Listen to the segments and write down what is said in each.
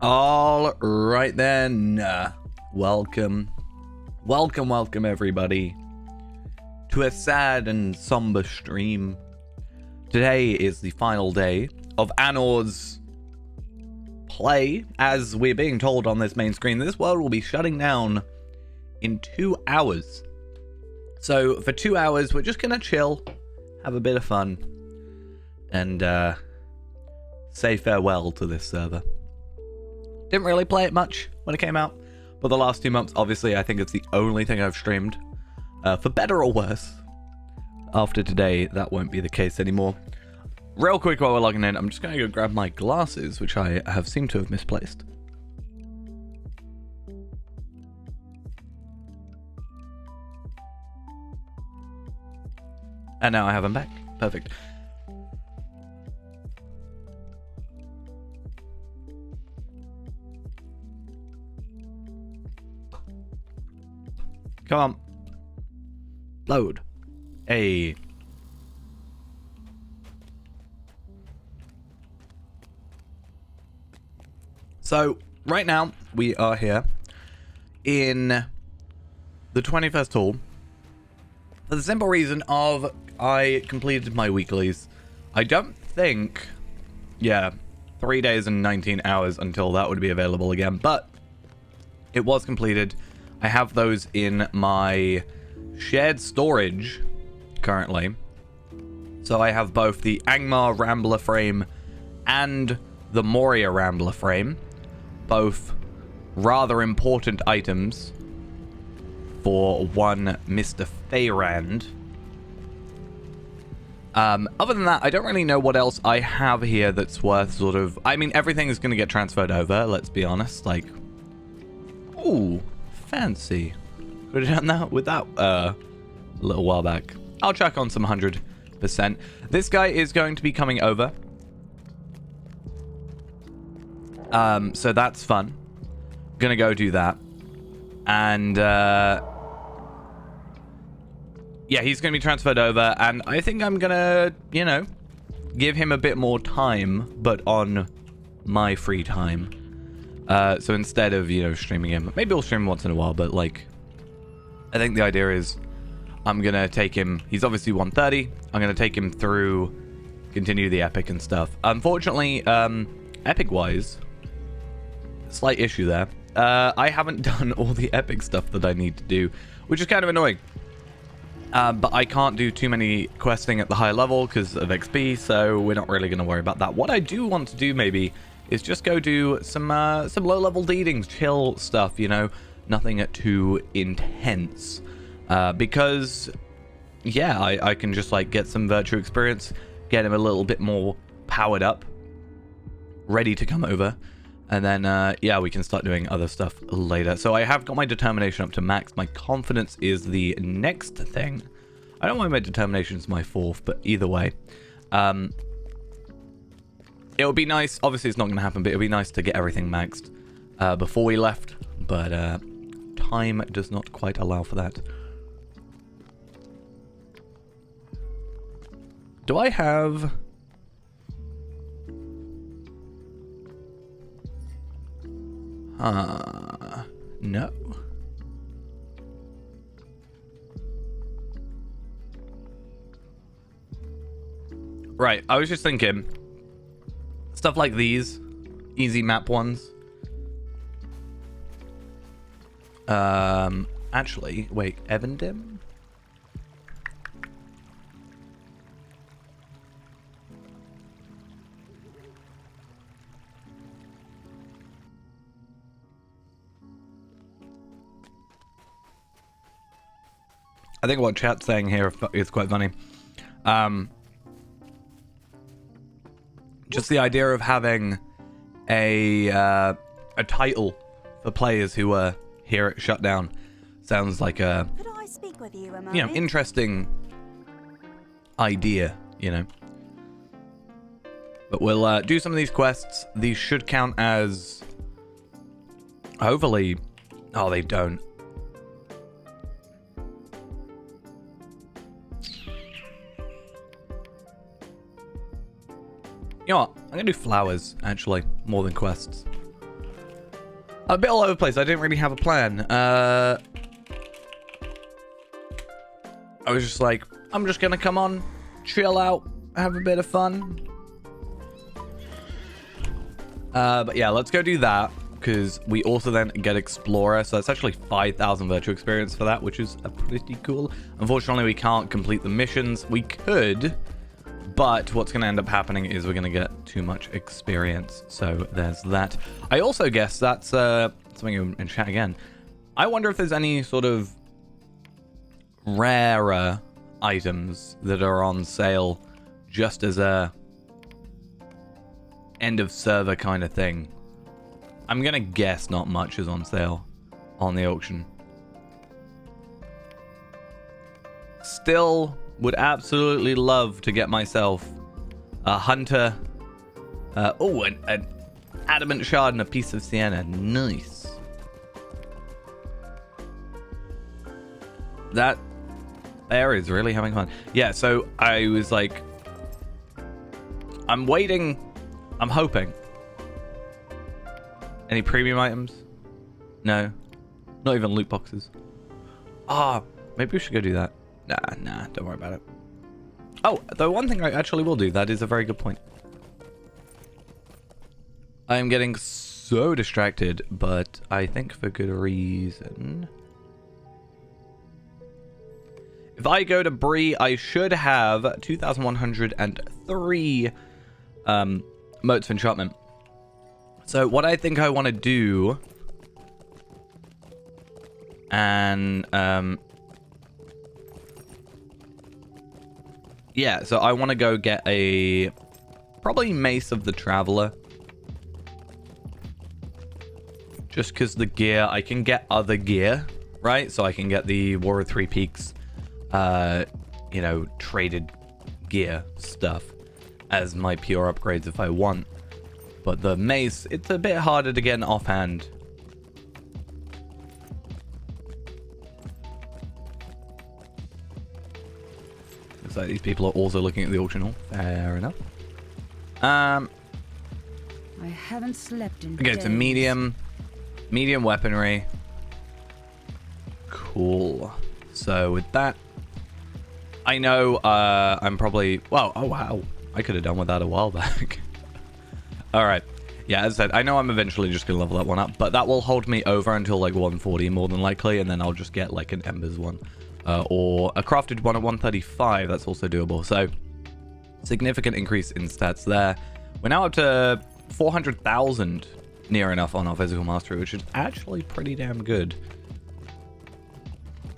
All right then. Welcome everybody to a sad and somber stream. Today is the final day of Anor's play. As we're being told on this main screen, this world will be shutting down in 2 hours. So for 2 hours, we're just gonna chill, have a bit of fun, and say farewell to this server. Didn't really play it much when it came out, but the last 2 months, obviously, I think it's the only thing I've streamed. For better or worse. After today, that won't be the case anymore. Real quick while we're logging in, I'm just going to go grab my glasses, which I have seemed to have misplaced. And now I have them back. Perfect. Come on. Load. Hey. So, right now, we are here in the 21st hall for the simple reason of I completed my weeklies. I don't think, 3 days and 19 hours until that would be available again, but it was completed. I have those in my shared storage currently. So I have both the Angmar Rambler frame and the Moria Rambler frame. Both rather important items for one Mr. Feyrand. Other than that, I don't really know what else I have here that's worth sort of... I mean, everything is going to get transferred over, let's be honest. Like, ooh, fancy. Could have done that with that a little while back. I'll check on some 100%. This guy is going to be coming over. So that's fun. Gonna go do that. And, yeah, he's gonna be transferred over. And I think I'm gonna, you know, give him a bit more time, but on my free time. So instead of, you know, streaming him, maybe I'll stream him once in a while, but, like, I think the idea is I'm going to take him, he's obviously 130, I'm going to take him through, continue the epic and stuff. Unfortunately, epic-wise, slight issue there. I haven't done all the epic stuff that I need to do, which is kind of annoying. But I can't do too many questing at the high level because of XP, so we're not really going to worry about that. What I do want to do, maybe, is just go do some low-level deedings, chill stuff, you know, nothing too intense. Because, yeah, I can just, like, get some virtue experience, get him a little bit more powered up, ready to come over, and then, yeah, we can start doing other stuff later. So I have got my determination up to max. My confidence is the next thing. I don't know why my determination is my 4th, but either way. It would be nice, obviously it's not going to happen, but it would be nice to get everything maxed before we left, but time does not quite allow for that. Do I have... no. Right, I was just thinking... Stuff like these, easy map ones. Actually, wait, Evandim? I think what chat's saying here is quite funny. Just the idea of having a title for players who are here at Shutdown sounds like a, Could I speak with you a moment? you know, interesting idea, you know. But we'll do some of these quests. These should count as, hopefully, oh, they don't. You know what? I'm gonna do flowers, actually, more than quests. A bit all over the place. I didn't really have a plan. I was just like, I'm just gonna come on, chill out, have a bit of fun. But yeah, let's go do that, because we also then get Explorer, so that's actually 5,000 virtual experience for that, which is pretty cool. Unfortunately, we can't complete the missions. We could, but what's going to end up happening is we're going to get too much experience, so there's that. I also guess that's something in chat again. I wonder if there's any sort of rarer items that are on sale just as a end of server kind of thing. I'm gonna guess not much is on sale on the auction. Still would absolutely love to get myself a hunter. An adamant shard and a piece of sienna. Nice. That area is really having fun. Yeah, so I was like, I'm waiting. I'm hoping. Any premium items? No. Not even loot boxes. Maybe we should go do that. Nah, don't worry about it. Oh, the one thing I actually will do, that is a very good point. I am getting so distracted, but I think for good reason. If I go to Bree, I should have 2,103 motes of enchantment. So what I think I want to do, and yeah, so I want to go get a probably Mace of the Traveler, just because the gear, I can get other gear, right? So I can get the War of Three Peaks, you know, traded gear stuff as my pure upgrades if I want. But the mace, it's a bit harder to get an offhand. Looks like these people are also looking at the auction hall. Fair enough. I haven't slept in Okay, days. so medium weaponry. Cool. So with that, I know I'm probably... Well, oh wow. I could have done with that a while back. Alright. Yeah, as I said, I know I'm eventually just going to level that one up, but that will hold me over until like 140 more than likely, and then I'll just get like an Embers one. Or a crafted one at 135, that's also doable. So, significant increase in stats there. We're now up to 400,000 near enough on our physical mastery, which is actually pretty damn good.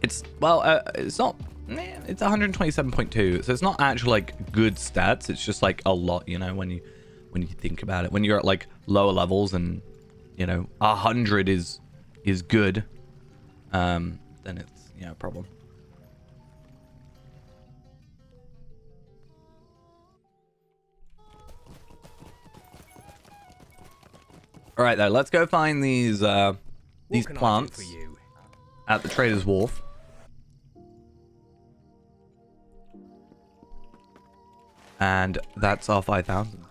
It's, well, it's not... It's 127.2, so it's not actually like good stats. It's just like a lot, you know, when you think about it. When you're at like lower levels and, you know, 100 is good, then it's, you know, a problem. All right, though, let's go find these plants at the Trader's Wharf. And that's our 5,000.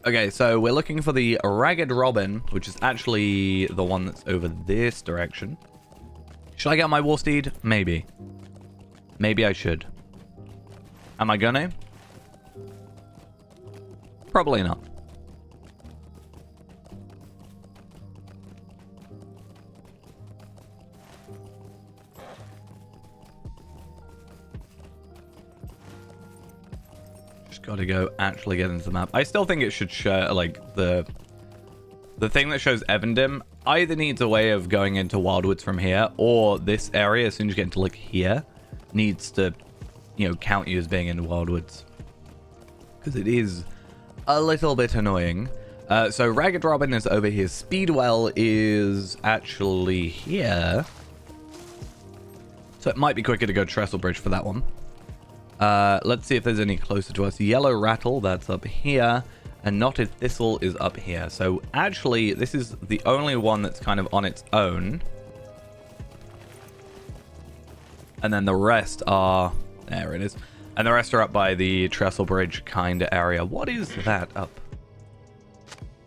Okay, so we're looking for the Ragged Robin, which is actually the one that's over this direction. Should I get my war steed? Maybe. Maybe I should. Am I gonna? Probably not. Gotta go actually get into the map. I still think it should show, like, the thing that shows Evendim either needs a way of going into Wildwoods from here, or this area, as soon as you get into, like, here, needs to, you know, count you as being in Wildwoods. Because it is a little bit annoying. So Ragged Robin is over here. Speedwell is actually here. So it might be quicker to go Trestle Bridge for that one. Let's see if there's any closer to us. Yellow Rattle, that's up here. And Knotted Thistle is up here. So actually, this is the only one that's kind of on its own. And then the rest are... There it is. And the rest are up by the trestle bridge kind of area. What is that up?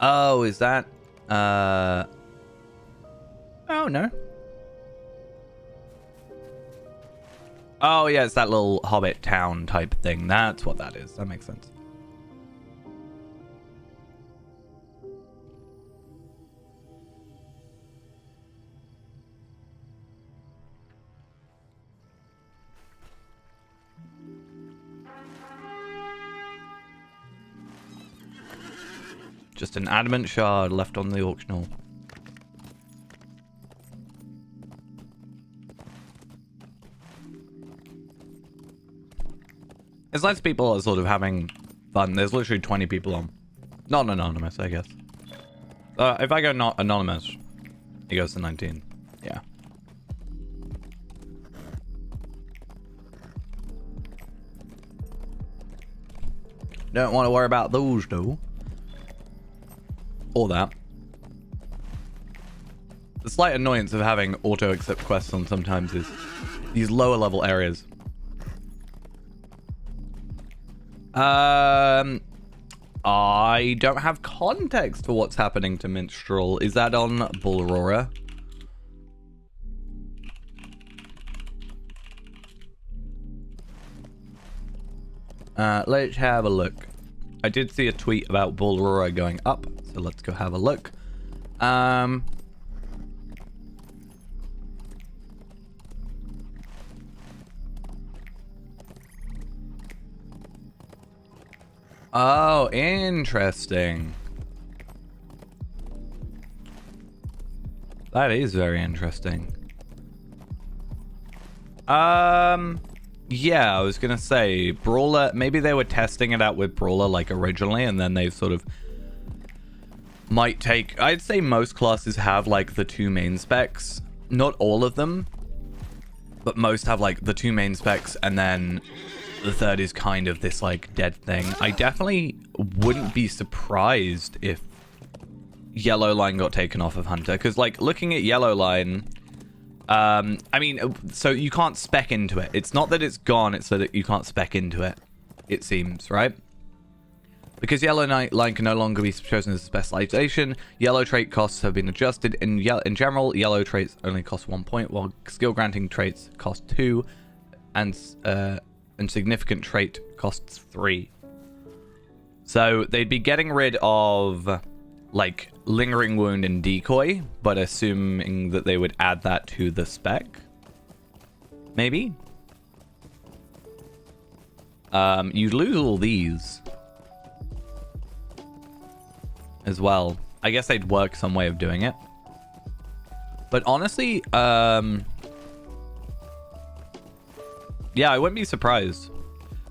Oh, is that... Oh, no. Oh, yeah, it's that little hobbit town type thing. That's what that is. That makes sense. Just an adamant shard left on the auctional. It's nice people are sort of having fun. There's literally 20 people on. Not anonymous, I guess. If I go not anonymous, it goes to 19. Yeah. Don't want to worry about those, though. Or that. The slight annoyance of having auto-accept quests on sometimes is these lower level areas. I don't have context for what's happening to Minstrel. Is that on Bullrora? Let's have a look. I did see a tweet about Bullrora going up, so let's go have a look. Oh, interesting. That is very interesting. Yeah, I was gonna say Brawler, maybe they were testing it out with Brawler like originally, and then they've sort of might take, I'd say most classes have like the two main specs. Not all of them, but most have like the two main specs, and then the third is kind of this like dead thing. I definitely wouldn't be surprised if Yellow Line got taken off of Hunter, because like looking at Yellow Line, I mean, so you can't spec into it. It's not that it's gone, it's that you can't spec into it, it seems, right? Because Yellow Line can no longer be chosen as a specialization, yellow trait costs have been adjusted. In general, yellow traits only cost 1 point, while skill granting traits cost 2, and significant trait costs 3. So they'd be getting rid of like lingering wound and decoy, but assuming that they would add that to the spec, maybe. You lose all these as well. I guess they'd work some way of doing it, but honestly, yeah, I wouldn't be surprised.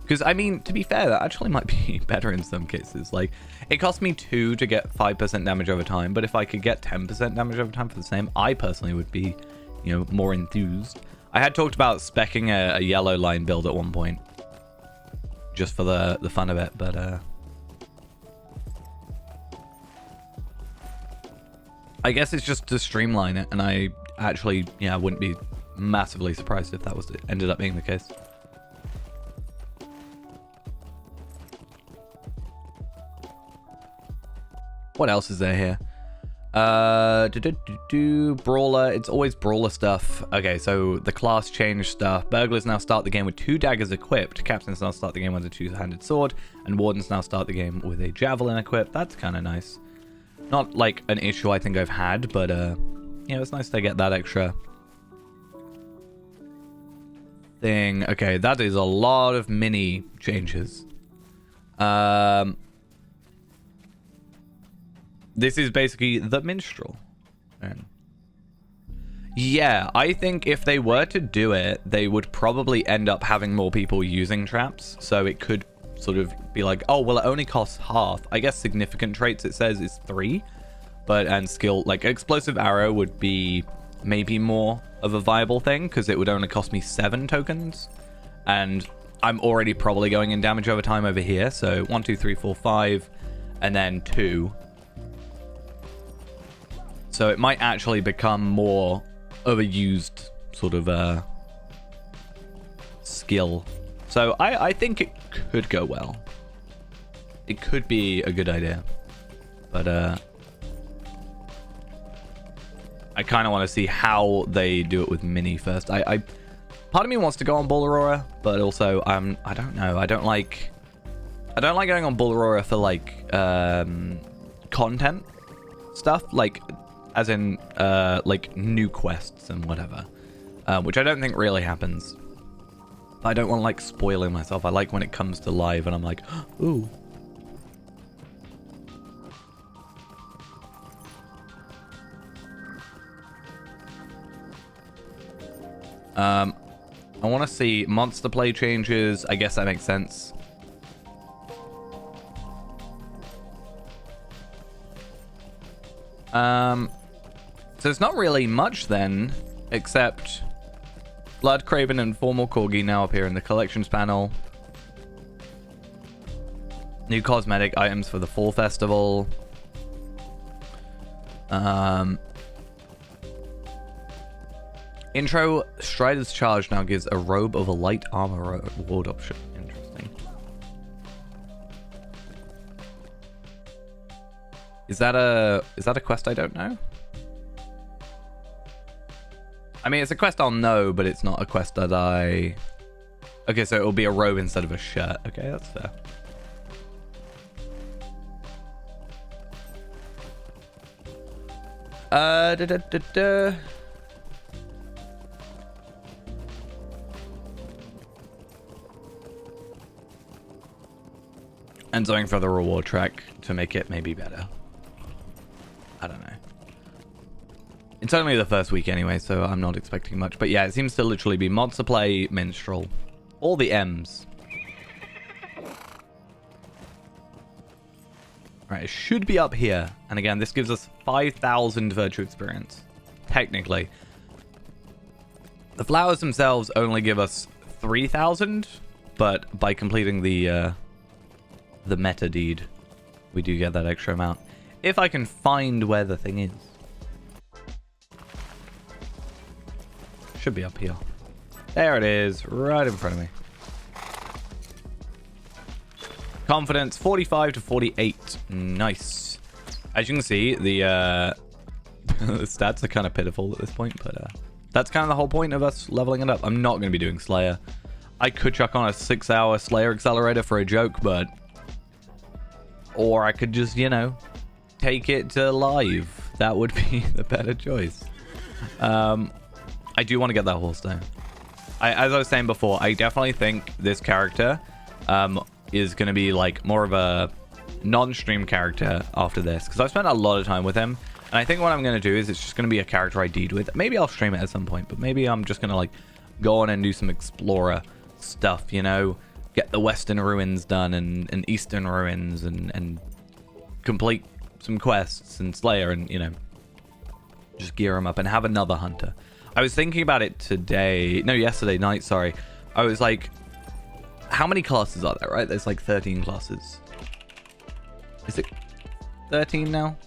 Because, I mean, to be fair, that actually might be better in some cases. Like, it cost me 2 to get 5% damage over time, but if I could get 10% damage over time for the same, I personally would be, you know, more enthused. I had talked about speccing a Yellow Line build at one point, just for the fun of it, but I guess it's just to streamline it, and I actually, yeah, wouldn't be massively surprised if that was ended up being the case. What else is there here? Brawler. It's always Brawler stuff. Okay, so the class change stuff. Burglars now start the game with 2 daggers equipped. Captains now start the game with a 2-handed sword. And Wardens now start the game with a javelin equipped. That's kind of nice. Not like an issue I think I've had, but yeah, it's nice to get that extra thing. Okay, that is a lot of mini changes. This is basically the Minstrel. Yeah, I think if they were to do it, they would probably end up having more people using traps. So it could sort of be like, oh, well, it only costs half. I guess significant traits, it says, is 3. But, and skill, like explosive arrow would be maybe more of a viable thing, because it would only cost me 7 tokens. And I'm already probably going in damage over time over here. So 1, 2, 3, 4, 5, and then 2. So it might actually become more of a used sort of skill So I think it could go well. It could be a good idea. But I kind of want to see how they do it with Mini first. Part of me wants to go on Bull Aurora, but also I don't know. I don't like going on Bull Aurora for like content stuff, like as in like new quests and whatever, which I don't think really happens. I don't want to like spoiling myself. I like when it comes to live and I'm like, ooh. I want to see monster play changes. I guess that makes sense. So it's not really much then, except Blood Craven and Formal Corgi now appear in the collections panel. New cosmetic items for the Fall Festival. Intro Strider's Charge now gives a robe of a light armor reward option. Interesting. Is that a quest I don't know? I mean, it's a quest I'll know, but it's not a quest that I... Okay, so it'll be a robe instead of a shirt. Okay, that's fair. And going for the reward track to make it maybe better. I don't know. It's only the first week anyway, so I'm not expecting much. But yeah, it seems to literally be monster play, minstrel. All the M's. Alright, it should be up here. And again, this gives us 5,000 virtue experience. Technically. The flowers themselves only give us 3,000. But by completing the meta deed, we do get that extra amount. If I can find where the thing is. Should be up here. There it is, right in front of me. Confidence 45 to 48. Nice. As you can see, the the stats are kind of pitiful at this point, but that's kind of the whole point of us leveling it up. I'm not going to be doing Slayer. I could chuck on a 6-hour Slayer accelerator for a joke, but... Or I could just, you know, take it to live. That would be the better choice. I do want to get that horse though. As I was saying before, I definitely think this character is going to be like more of a non-stream character after this, because I've spent a lot of time with him, and I think what I'm going to do is it's just going to be a character I deed with. Maybe I'll stream it at some point, but maybe I'm just going to like go on and do some explorer stuff, you know, get the Western Ruins done and Eastern Ruins and complete some quests and Slayer and, you know, just gear them up and have another hunter. I was thinking about it yesterday night, sorry. I was like, how many classes are there, right? There's like 13 classes. Is it 13 now?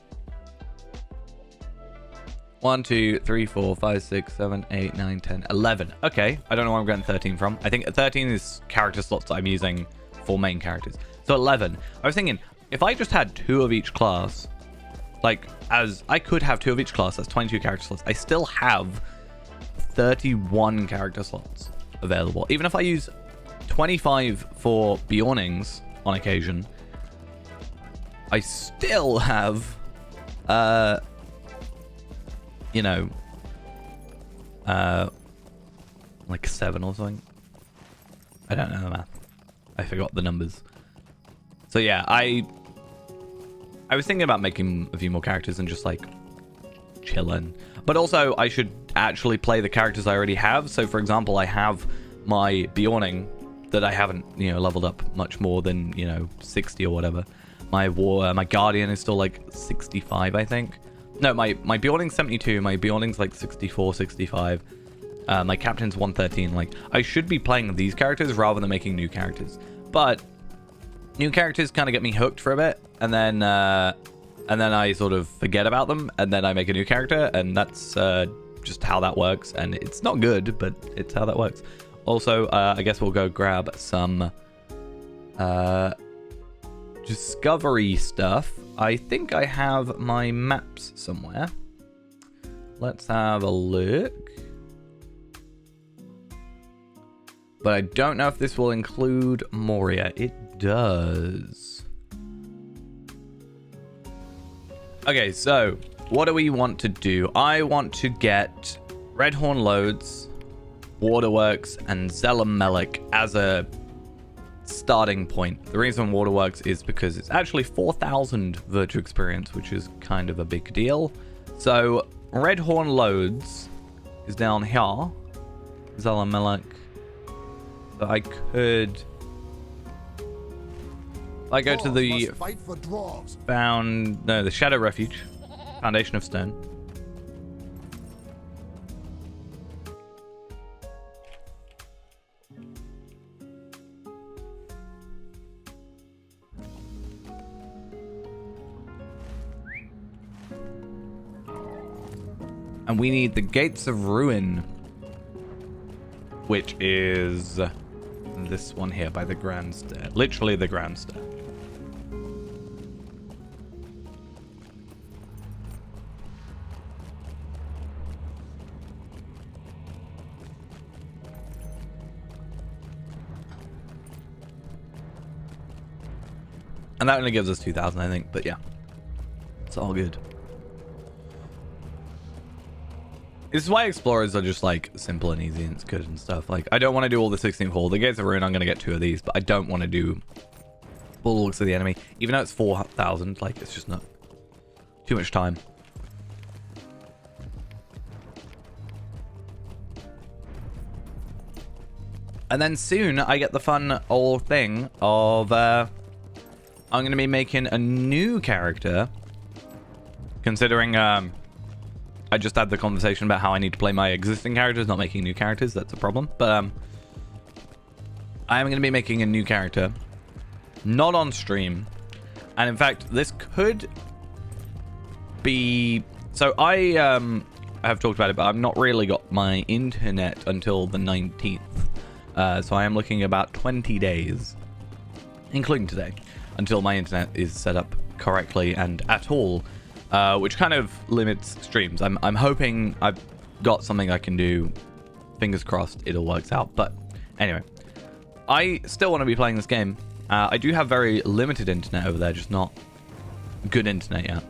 1, 2, 3, 4, 5, 6, 7, 8, 9, 10, 11. Okay, I don't know where I'm getting 13 from. I think 13 is character slots that I'm using for main characters. So 11. I was thinking, if I just had 2 of each class, like, as I could have 2 of each class, that's 22 character slots. I still have 31 character slots available. Even if I use 25 for Bjornings on occasion, I still have, you know, like 7 or something. I don't know the math. I forgot the numbers. So yeah, I was thinking about making a few more characters and just like chilling. But also, I should actually play the characters I already have. So for example, I have my Bjorning that I haven't, you know, leveled up much more than, you know, 60 or whatever. My Guardian is still like 65, I think. No, my Bjorning's 72, my Bjorning's like 64, 65. My Captain's 113. Like, I should be playing these characters rather than making new characters. But new characters kind of get me hooked for a bit, and then I sort of forget about them, and then I make a new character, and that's just how that works. And it's not good, but it's how that works. Also, I guess we'll go grab some discovery stuff. I think I have my maps somewhere. Let's have a look. But I don't know if this will include Moria. It does. Okay, so what do we want to do? I want to get Redhorn Loads, Waterworks, and Zelamelik as a starting point. The reason Waterworks is because it's actually 4,000 virtue experience, which is kind of a big deal. So Redhorn Loads is down here. Zelamelik. So I could... I go to the the Shadow Refuge, Foundation of Stone. And we need the Gates of Ruin, which is this one here by the Grand Stair. Literally the Grand Stair. And that only gives us 2,000, I think, but yeah. It's all good. This is why explorers are just like simple and easy and it's good and stuff. Like, I don't want to do all the 16th hall. The Gates of Ruin, I'm going to get 2 of these, but I don't want to do full looks of the enemy. Even though it's 4,000, like, it's just not too much time. And then soon I get the fun old thing of I'm going to be making a new character, considering I just had the conversation about how I need to play my existing characters, not making new characters. That's a problem. But I am going to be making a new character, not on stream. And in fact, this could be... So I have talked about it, but I've not really got my internet until the 19th. So I am looking about 20 days, including today, until my internet is set up correctly and at all, which kind of limits streams. I'm hoping I've got something I can do. Fingers crossed it all works out. But anyway, I still want to be playing this game. I do have very limited internet over there, just not good internet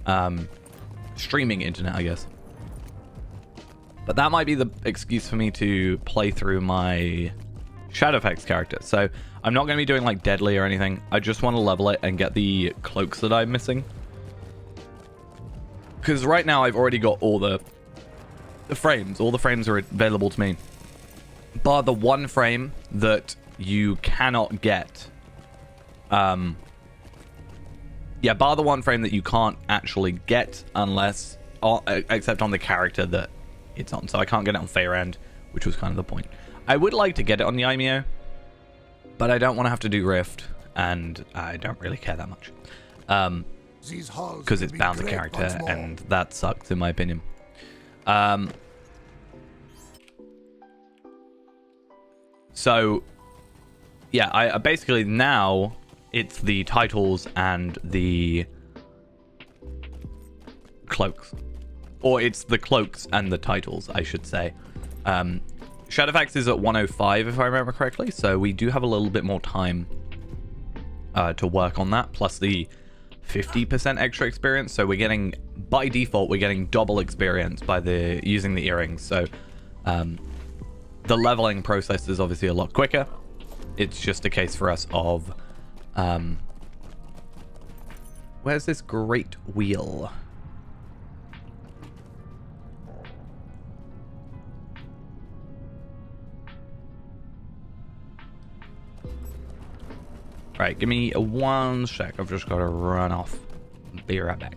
yet. Streaming internet, I guess. But that might be the excuse for me to play through my Shadowfax character. So I'm not going to be doing like Deadly or anything. I just want to level it and get the cloaks that I'm missing. Because right now I've already got all the frames. All the frames are available to me. Bar the one frame that you cannot get. Yeah, bar the one frame that you can't actually get unless... except on the character that it's on. So I can't get it on Feyrand, which was kind of the point. I would like to get it on the Imeo, but I don't want to have to do Rift, and I don't really care that much. Because it's bound the character, and that sucks in my opinion. So, yeah, I basically now it's the titles and the cloaks. Or it's the cloaks and the titles, I should say. Shadowfax is at 105, if I remember correctly, so we do have a little bit more time to work on that, plus the 50% extra experience. So we're getting, by default, we're getting double experience by using the earrings. So the leveling process is obviously a lot quicker. It's just a case for us of where's this great wheel? Right, give me one sec. I've just got to run off. Be right back.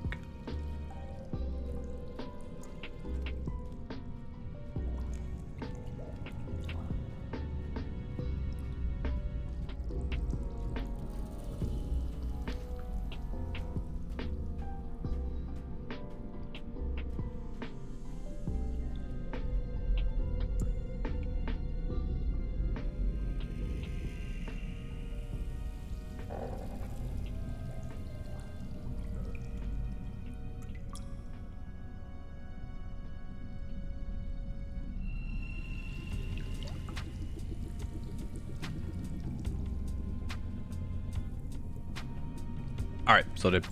All right, sorted.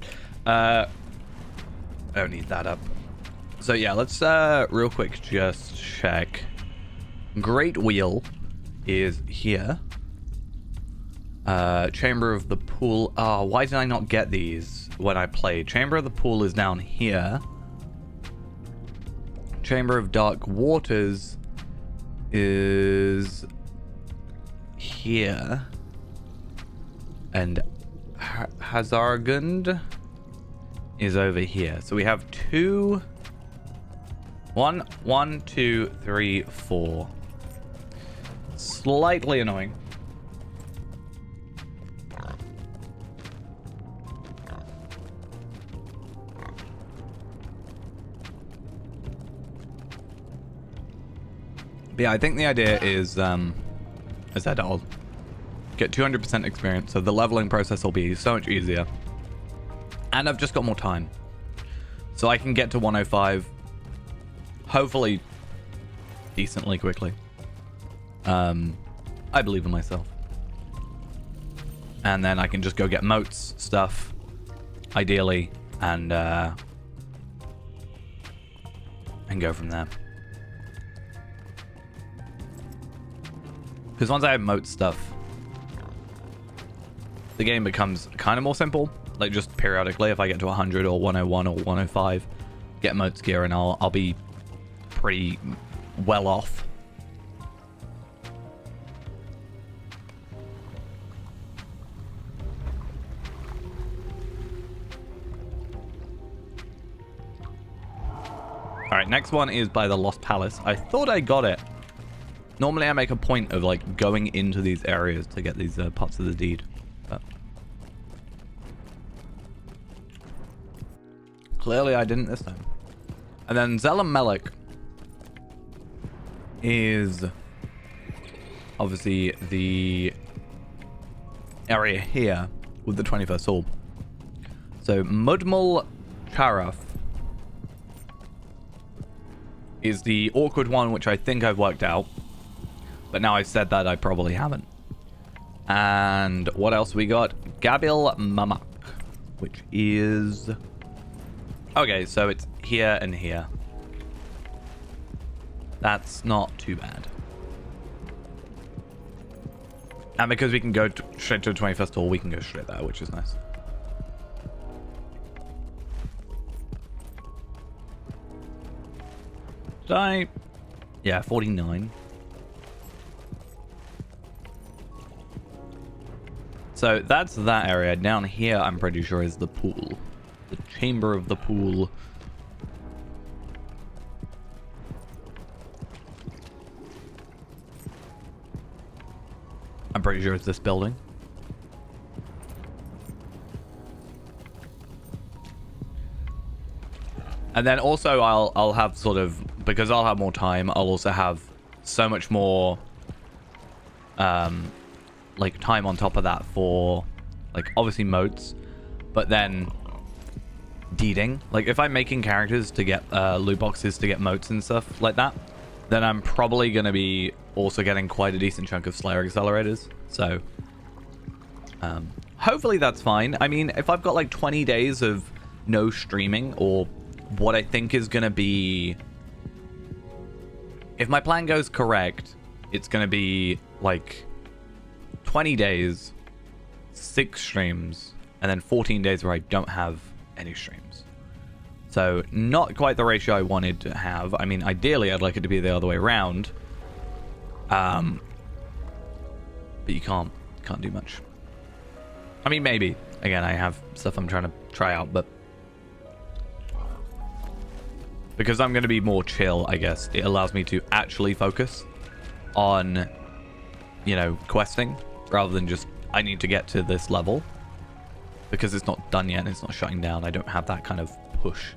I don't need that up. So yeah, let's real quick just check. Great Wheel is here. Chamber of the Pool. Oh, why did I not get these when I played? Chamber of the Pool is down here. Chamber of Dark Waters is here. And Hazargund is over here. So we have two. 1, 2, 3, 4. Slightly annoying. But yeah, I think the idea is, as I said, I'll get 200% experience, so the leveling process will be so much easier. And I've just got more time. So I can get to 105, hopefully, decently quickly. I believe in myself. And then I can just go get moats stuff, ideally, and go from there. Because once I have moat stuff, the game becomes kind of more simple. Like, just periodically, if I get to 100 or 101 or 105, get moats gear, and I'll be pretty well off. Alright, next one is by the Lost Palace. I thought I got it. Normally I make a point of, like, going into these areas to get these parts of the deed. But clearly I didn't this time. And then Zelamelik is obviously the area here with the 21st Soul. So Mudmul Charaf is the awkward one, which I think I've worked out. But now I've said that, I probably haven't. And what else we got? Gabil Mamak, which is... Okay, so it's here and here. That's not too bad. And because we can go straight to the 21st hall, we can go straight there, which is nice. Did I... Yeah, 49. So that's that area. Down here, I'm pretty sure, is the pool. The chamber of the pool. I'm pretty sure it's this building. And then also I'll have sort of, because I'll have more time, I'll also have so much more like time on top of that for, like, obviously moats, but then deeding. Like, if I'm making characters to get loot boxes to get moats and stuff like that, then I'm probably going to be also getting quite a decent chunk of Slayer accelerators. So hopefully that's fine. I mean, if I've got like 20 days of no streaming, or what I think is going to be, if my plan goes correct, it's going to be like 20 days, 6 streams, and then 14 days where I don't have any streams. So not quite the ratio I wanted to have. I mean, ideally I'd like it to be the other way around. But you can't do much. I mean, maybe. Again, I have stuff I'm trying to try out, but because I'm going to be more chill, I guess, it allows me to actually focus on, you know, questing, rather than just, I need to get to this level. Because it's not done yet and it's not shutting down, I don't have that kind of push.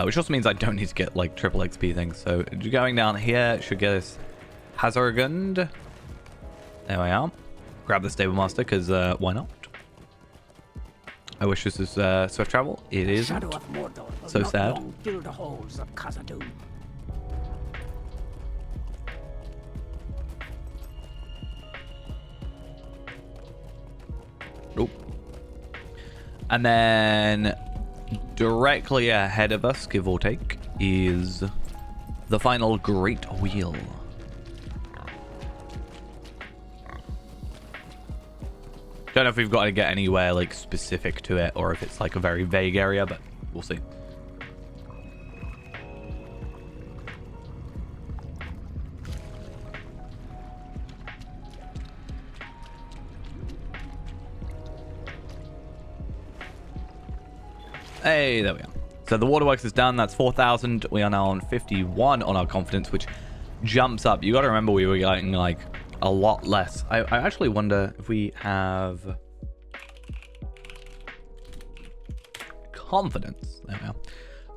Which also means I don't need to get, like, triple XP things. So going down here should get us Hazargund. There we are. Grab the Stable Master, because why not? I wish this was swift travel. It is. So sad. Nope. And then directly ahead of us, give or take, is the final Great Wheel. Don't know if we've got to get anywhere like specific to it or if it's like a very vague area, but we'll see. Hey, there we go. So the waterworks is done. That's 4,000. We are now on 51 on our confidence, which jumps up. You got to remember we were getting like a lot less. I actually wonder if we have confidence. There we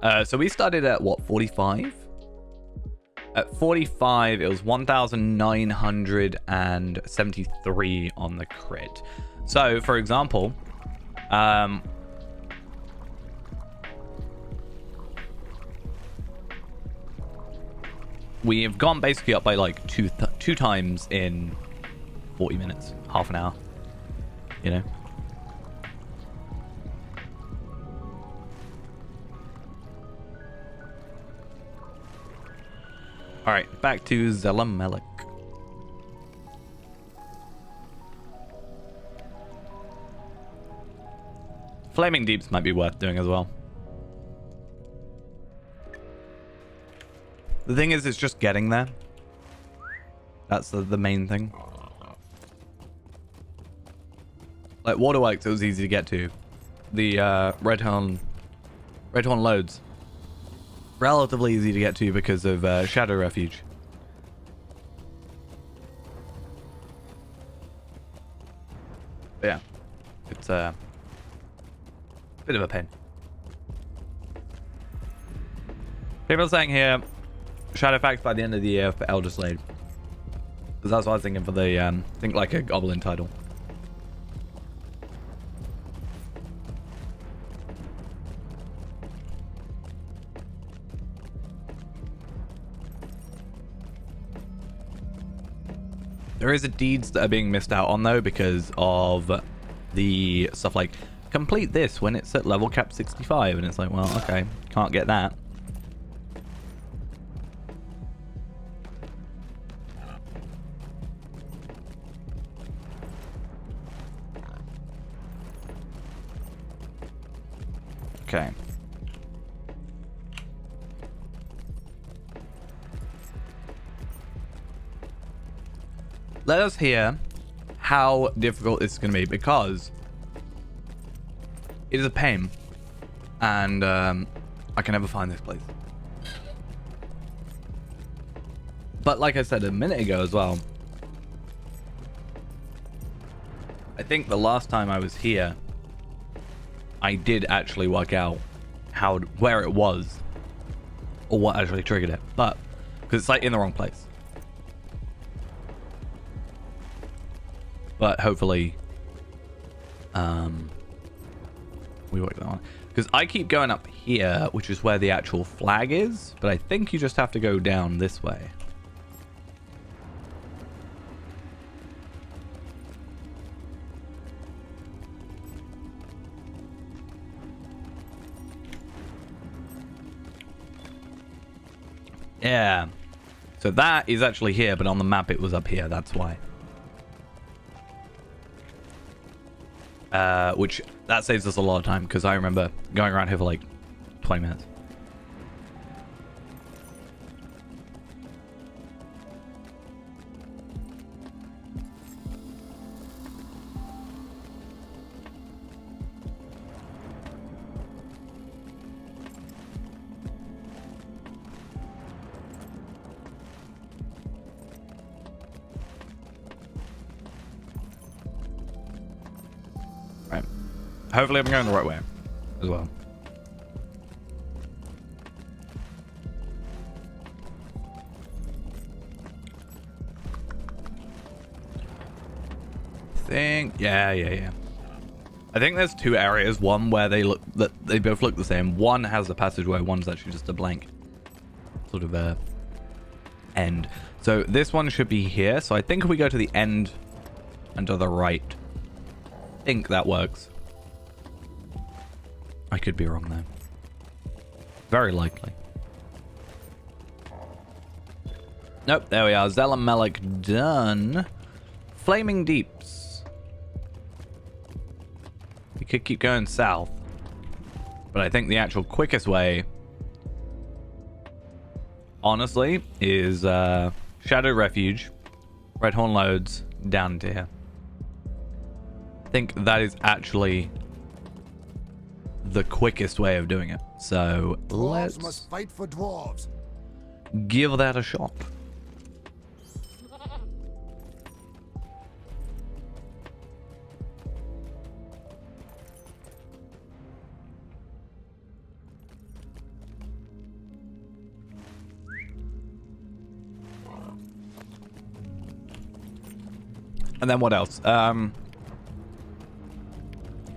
are. So we started at what, 45? At 45, it was 1,973 on the crit. So, for example, we have gone basically up by like two times in 40 minutes, half an hour, you know? All right, back to Zelamelik. Flaming Deeps might be worth doing as well. The thing is, it's just getting there. That's the main thing. Like waterworks, it was easy to get to. The Redhorn loads, relatively easy to get to because of Shadow Refuge. But yeah, it's a bit of a pain. People are saying here, Shadowfax by the end of the year for Elder Slade. Because that's what I was thinking for the, think like a Goblin title. There is a deeds that are being missed out on though because of the stuff like complete this when it's at level cap 65 and it's like, well, okay, can't get that. Okay. Let us hear how difficult this is going to be because it is a pain and I can never find this place. But like I said a minute ago as well, I think the last time I was here I did actually work out where it was or what actually triggered it, but because it's like in the wrong place. But hopefully we work that one, because I keep going up here, which is where the actual flag is, but I think you just have to go down this way. Yeah, so that is actually here, but on the map it was up here, that's why. Which that saves us a lot of time because I remember going around here for like 20 minutes. Hopefully I'm going the right way as well. Yeah. I think there's two areas. One where they both look the same. One has a passageway. One's actually just a blank sort of end. So this one should be here. So I think if we go to the end and to the right, I think that works. I could be wrong though. Very likely. Nope, there we are. Zelamelek done. Flaming Deeps. We could keep going south. But I think the actual quickest way, honestly, is Shadow Refuge, Redhorn Loads, down to here. I think that is actually the quickest way of doing it. So Dwarves must fight for dwarves. Give that a shot. And then what else?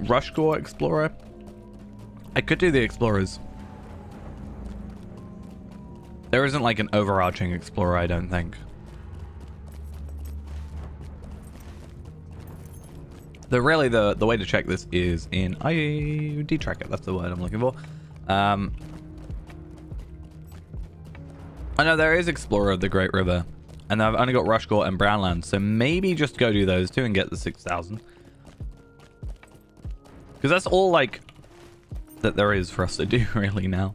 Rushcore Explorer. I could do the Explorers. There isn't like an overarching Explorer, I don't think. Really, the way to check this is in ID Tracker. That's the word I'm looking for. I know there is Explorer of the Great River. And I've only got Rushcore and Brownland, so maybe just go do those two and get the 6,000. Because that's all, like, that there is for us to do, really, now.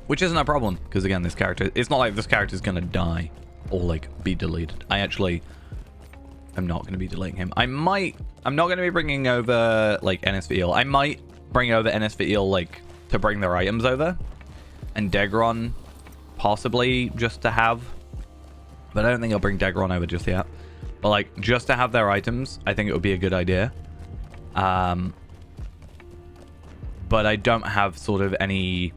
Which isn't a problem, because, again, this character... It's not like this character is going to die or, like, be deleted. I actually am not going to be deleting him. I'm not going to be bringing over, like, NSVL. I might bring over NSVL, like, to bring their items over. And Degron, possibly, just to have. But I don't think I'll bring Degron over just yet. But, like, just to have their items, I think it would be a good idea. But I don't have sort of any,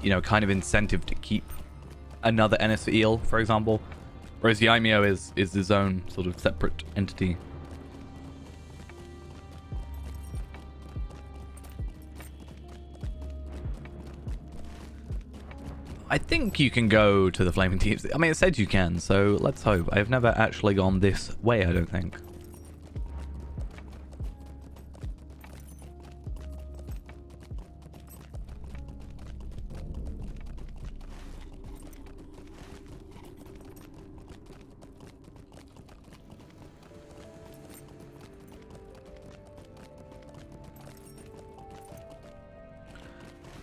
you know, kind of incentive to keep another NSVL, for example. Whereas Yaimio is his own sort of separate entity. I think you can go to the Flaming Deeps. I mean, it said you can, so let's hope. I've never actually gone this way, I don't think.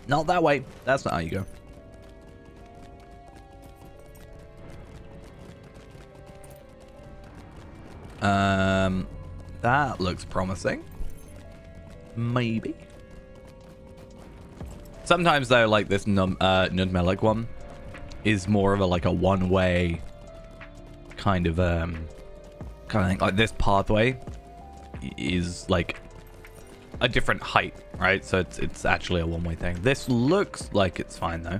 Not that way. That's not how you go. That looks promising. Maybe. Sometimes though, like this Nudmelik one is more of a like a one-way kind of thing. Like this pathway is like a different height, right? So it's actually a one-way thing. This looks like it's fine though.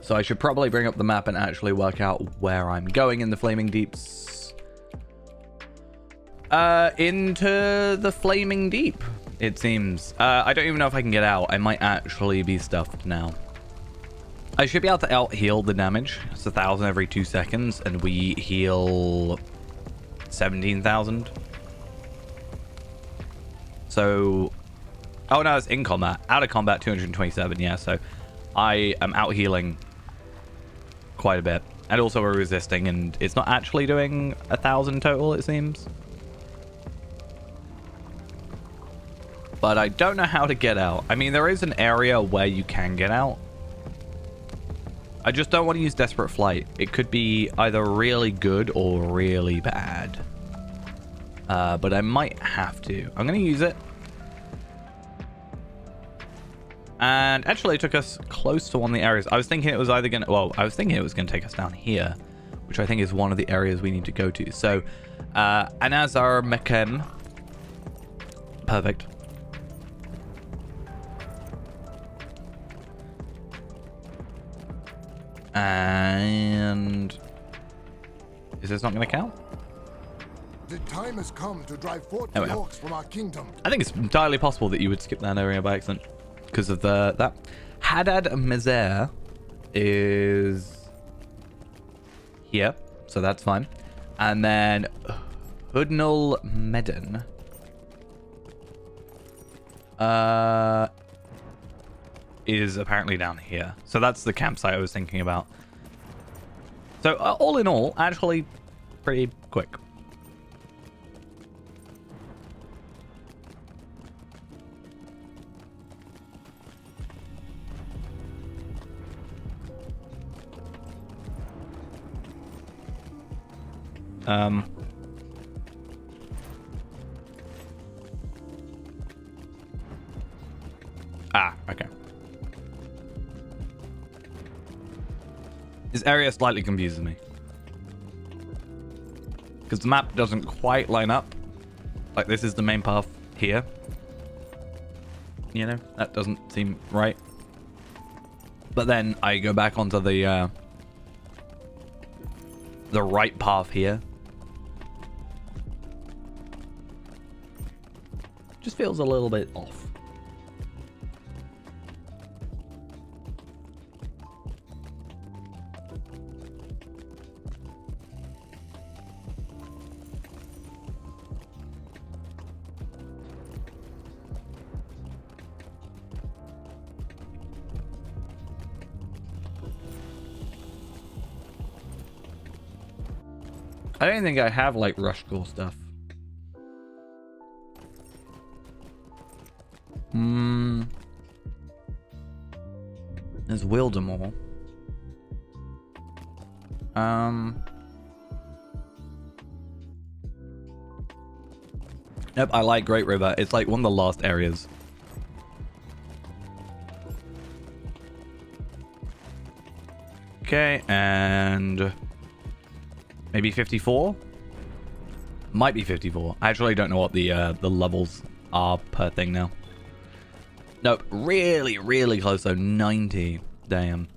So I should probably bring up the map and actually work out where I'm going in the Flaming Deeps. Into the Flaming Deep, it seems. I don't even know if I can get out. I might actually be stuffed now. I should be able to out-heal the damage. It's 1,000 every 2 seconds, and we heal 17,000. So... Oh no, it's in combat. Out of combat, 227, yeah, so I am out-healing quite a bit. And also we're resisting, and it's not actually doing 1,000 total, it seems. But I don't know how to get out. I mean, there is an area where you can get out. I just don't want to use Desperate Flight. It could be either really good or really bad. But I might have to. I'm going to use it. And actually it took us close to one of the areas. I was thinking it was either going to... Well, I was thinking it was going to take us down here, which I think is one of the areas we need to go to. So, Anazar Mekem. Perfect. And... Is this not going to count? The time has come to drive forth the orcs from our kingdom. I think it's entirely possible that you would skip that area by accident because of that. Haddad Mezer is here. so that's fine. And then Hudnul Medan. Is apparently down here. So that's the campsite I was thinking about. So all in all, actually pretty quick. Okay. This area slightly confuses me. Because the map doesn't quite line up. Like, this is the main path here. You know, that doesn't seem right. But then I go back onto the right path here. Just feels a little bit off. I don't think I have, like, rush core stuff. There's Wildemore. Nope, I like Great River. It's like one of the last areas. Okay, and maybe 54? Might be 54. I actually don't know what the levels are per thing now. Nope, really, really close though. 90. Damn.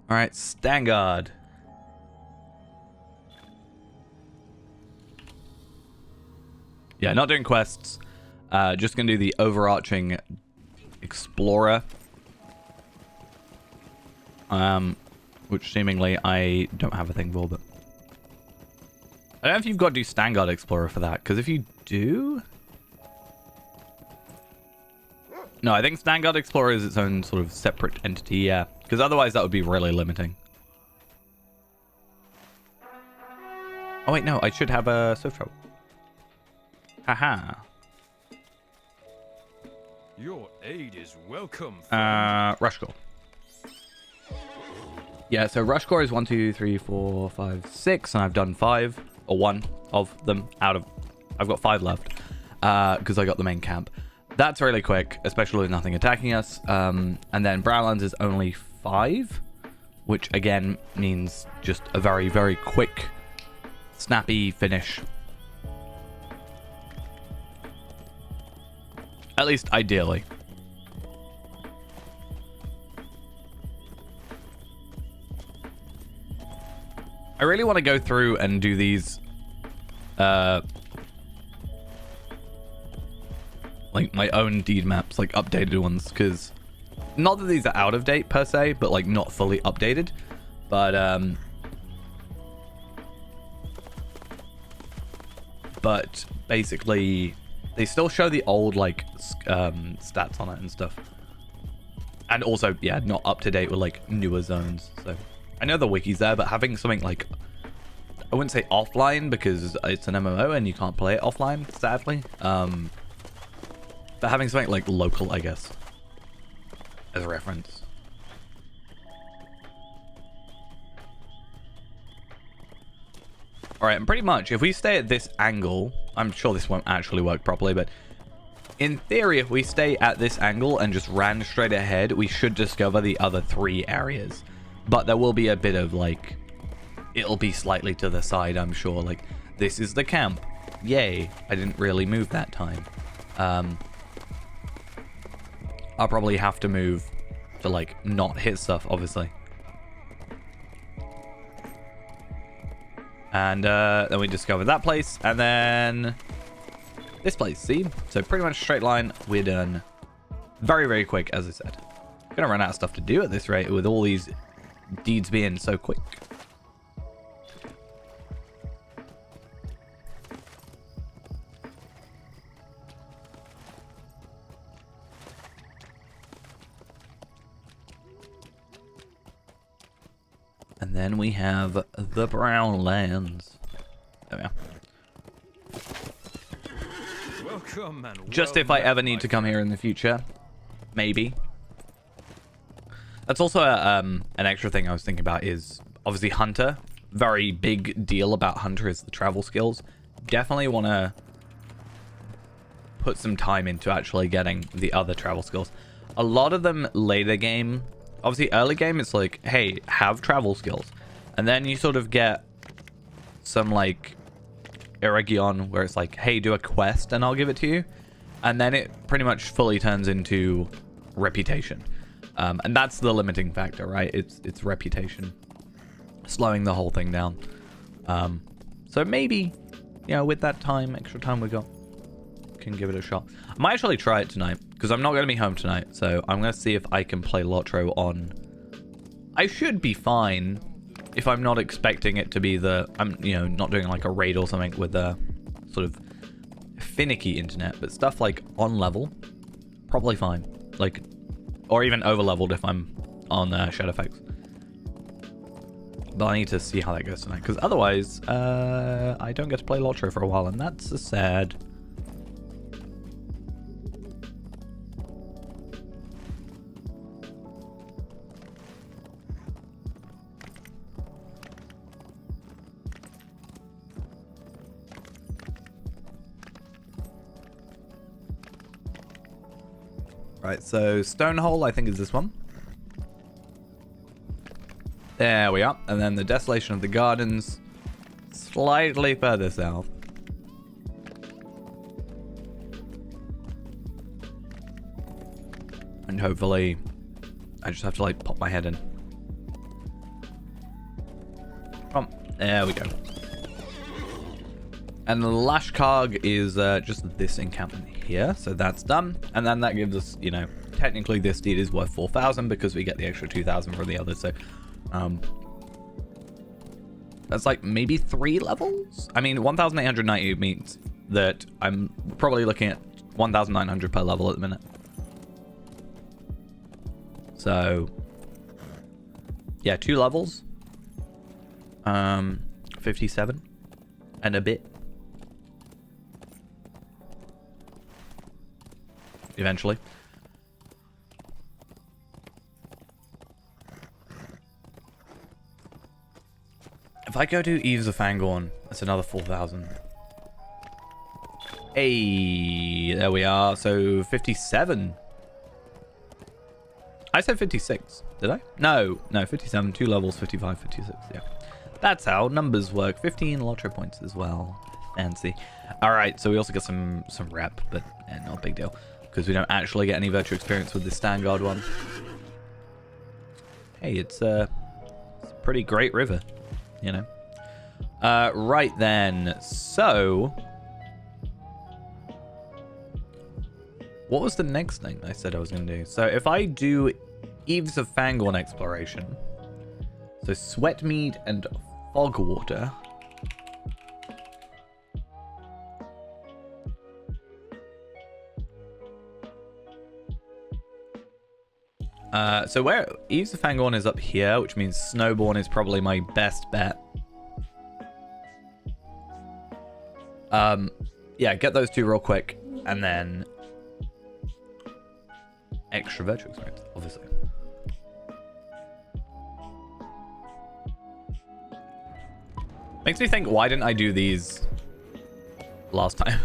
Alright, Stangard. Yeah, not doing quests. Just gonna do the overarching Explorer. Which seemingly I don't have a thing for, but I don't know if you've got to do Stangard Explorer for that, because if you do... No, I think Stangard Explorer is its own sort of separate entity, yeah. Because otherwise that would be really limiting. Oh wait, no, I should have a Swift Travel. Haha. Your aid is welcome. Rush Core. Yeah, so Rush Core is 1, 2, 3, 4, 5, 6, and I've done 5, or 1 of them out of... I've got 5 left, because I got the main camp. That's really quick, especially with nothing attacking us. And then Brownlands is only 5, which again means just a very, very quick, snappy finish. At least ideally. I really want to go through and do these like my own deed maps, like updated ones, because not that these are out of date per se, but like not fully updated. But basically they still show the old like stats on it and stuff, and also yeah, not up to date with like newer zones. So I know the wiki's there, but having something like, I wouldn't say offline because it's an MMO and you can't play it offline, sadly. But having something like local, I guess, as a reference. Alright, and pretty much, if we stay at this angle, I'm sure this won't actually work properly, but in theory, if we stay at this angle and just ran straight ahead, we should discover the other 3 areas. But there will be a bit of, like, it'll be slightly to the side, I'm sure. Like, this is the camp. Yay, I didn't really move that time. I'll probably have to move to, like, not hit stuff, obviously. And then we discovered that place, and then this place, see? So pretty much straight line, we're done. Very, very quick, as I said. Gonna run out of stuff to do at this rate with all these deeds being so quick. And then we have the Brown Lands. There we are. Welcome and Just if I ever need to come here in the future. Maybe. That's also an extra thing I was thinking about is obviously Hunter. Very big deal about Hunter is the travel skills. Definitely want to put some time into actually getting the other travel skills. A lot of them later game. Obviously early game it's like, hey, have travel skills. And then you sort of get some like Eregion where it's like, hey, do a quest and I'll give it to you. And then it pretty much fully turns into reputation. And that's the limiting factor, right? It's reputation. Slowing the whole thing down. So maybe, you know, with that time, extra time we got, can give it a shot. I might actually try it tonight because I'm not going to be home tonight. So I'm going to see if I can play Lotro on. I should be fine if I'm not expecting it to be I'm, you know, not doing like a raid or something with a sort of finicky internet, but stuff like on level, probably fine. Like, or even over leveled if I'm on Shadowfax. But I need to see how that goes tonight, because otherwise, I don't get to play Lotro for a while, and that's sad. Right, so Stonehole, I think is this one. There we are. And then the Desolation of the Gardens, slightly further south. And hopefully, I just have to like pop my head in. Come on. There we go. And the Lashkarg is just this encampment here, so that's done. And then that gives us, you know, technically this deed is worth 4,000 because we get the extra 2,000 from the others. So, that's like maybe 3 levels. I mean, 1,890 means that I'm probably looking at 1,900 per level at the minute. So, yeah, 2 levels. 57 and a bit. Eventually. If I go to Eves of Fangorn, that's another 4,000. Hey, there we are. So 57. I said 56, did I? No, 57, 2 levels, 55, 56, yeah. That's how numbers work. 15 Lotro points as well. Fancy. All right, so we also get some rep, but not a big deal. Because we don't actually get any virtual experience with the Standguard one. Hey, it's a pretty great river, you know. Right then, so what was the next thing I said I was going to do? So if I do Eves of Fangorn exploration, so Sweatmead and Fogwater. So where Eves of Fangorn is up here, which means Snowborn is probably my best bet. Yeah, get those 2 real quick, and then extra virtual experience, obviously. Makes me think, why didn't I do these last time?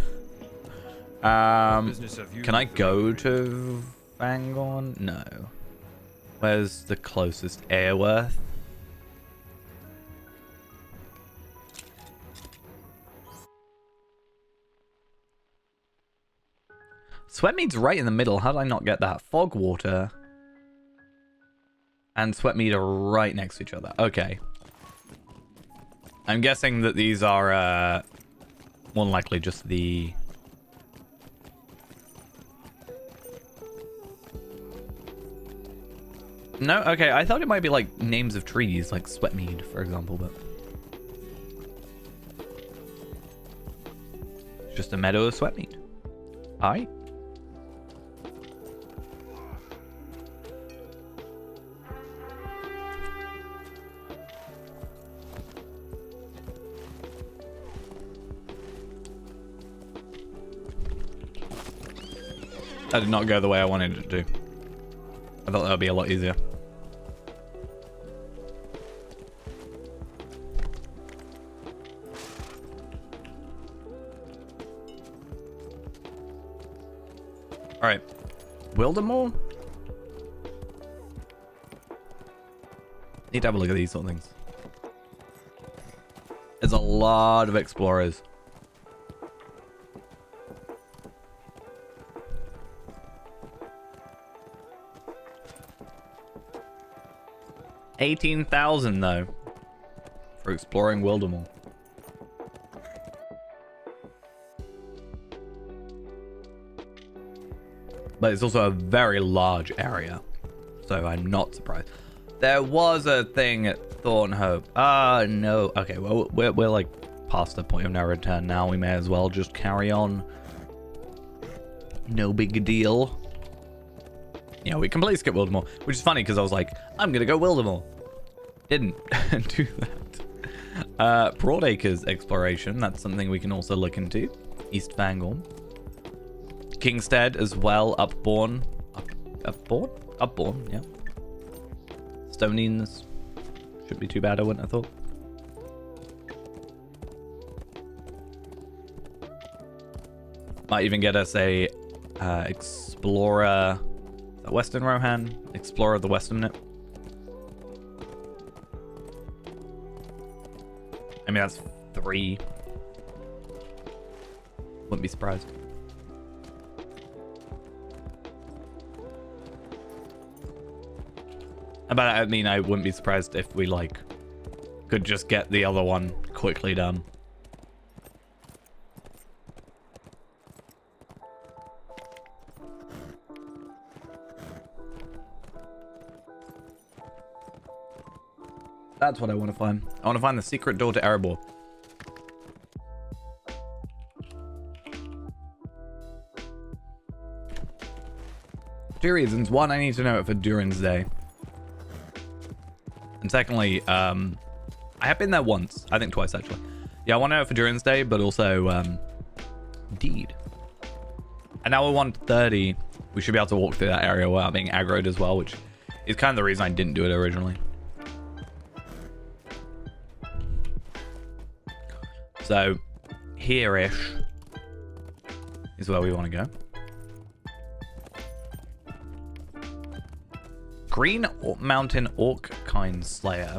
Can I go to Fangorn? No. Where's the closest? Airworth? Sweatmead's right in the middle. How did I not get that? Fogwater and Sweatmead are right next to each other. Okay. I'm guessing that these are more than likely just the... No? Okay, I thought it might be like names of trees, like Sweatmead, for example, but... It's just a meadow of Sweatmead. Alright. That did not go the way I wanted it to. I thought that would be a lot easier. Alright. Wildemore? Need to have a look at these sort of things. There's a lot of explorers. $18,000 though for exploring Wildemore. But it's also a very large area, so I'm not surprised. There was a thing at Thornhope. Ah, no. Okay, well, we're like past the point of no return now. We may as well just carry on. No big deal. Yeah, we completely skipped Wildemore, which is funny because I was like, I'm going to go Wildemore. Didn't do that. Broadacres exploration. That's something we can also look into. East Fangorn. Kingstead as well. Upbourne. Upbourne? Upbourne, yeah. Stonings. Shouldn't be too bad, I wouldn't have thought. Might even get us a Explorer. Western Rohan. Explorer of the Western Nip. I mean, that's 3. Wouldn't be surprised. But I mean, I wouldn't be surprised if we, like, could just get the other one quickly done. That's what I want to find. I want to find the secret door to Erebor. Two reasons. One, I need to know it for Durin's Day. And secondly, I have been there once. I think twice, actually. Yeah, I want to know it for Durin's Day, but also, Deed. And now we're 130. We should be able to walk through that area without being aggroed as well, which is kind of the reason I didn't do it originally. So, here-ish is where we want to go. Green Mountain Orc Kind Slayer.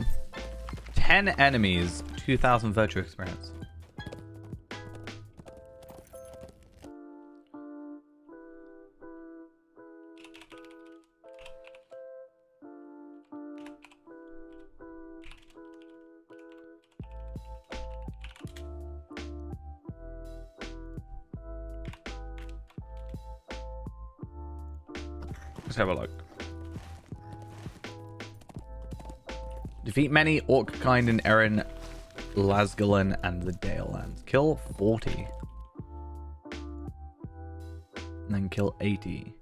10 enemies, 2,000 virtue experience. Let's have a look. Defeat many orc kind in Erin, Lasgalen, and the Dalelands. Kill 40. And then kill 80.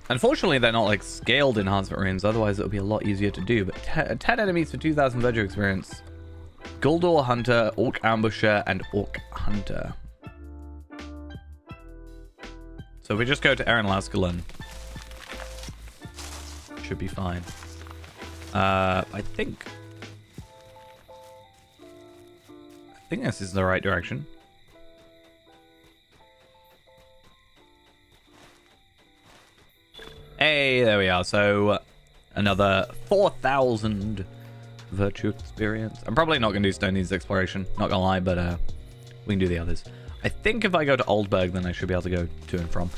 Unfortunately, they're not like scaled enhancement runes, otherwise it would be a lot easier to do. But 10 enemies for 2,000 virtue experience. Guldor Hunter, Orc Ambusher, and Orc Hunter. So if we just go to Erin Lasgalen, should be fine. I think this is the right direction. Hey, there we are. So another 4,000 virtue experience. I'm probably not going to do Stoney's exploration, not gonna lie, but we can do the others. I think if I go to Oldberg, then I should be able to go to and from.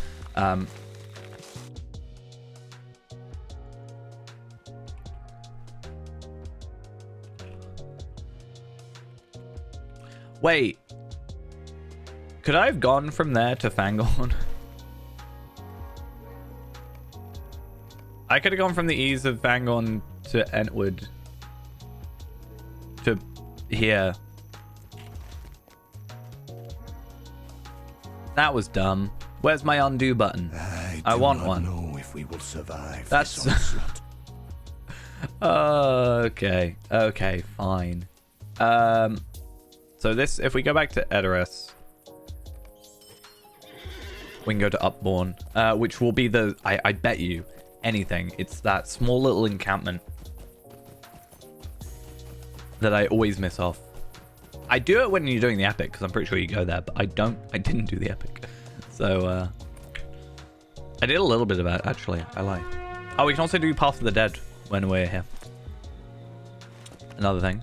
Wait. Could I have gone from there to Fangorn? I could have gone from the ease of Fangorn to Entwood. To here. That was dumb. Where's my undo button? I want one. I don't know if we will survive. That's okay. Okay, fine. So this, if we go back to Edoras, we can go to Upbourne, which will be the, I bet you anything, it's that small little encampment that I always miss off. I do it when you're doing the epic, because I'm pretty sure you go there, but I didn't do the epic. So, I did a little bit of it, actually. I lie. Oh, we can also do Path of the Dead when we're here. Another thing.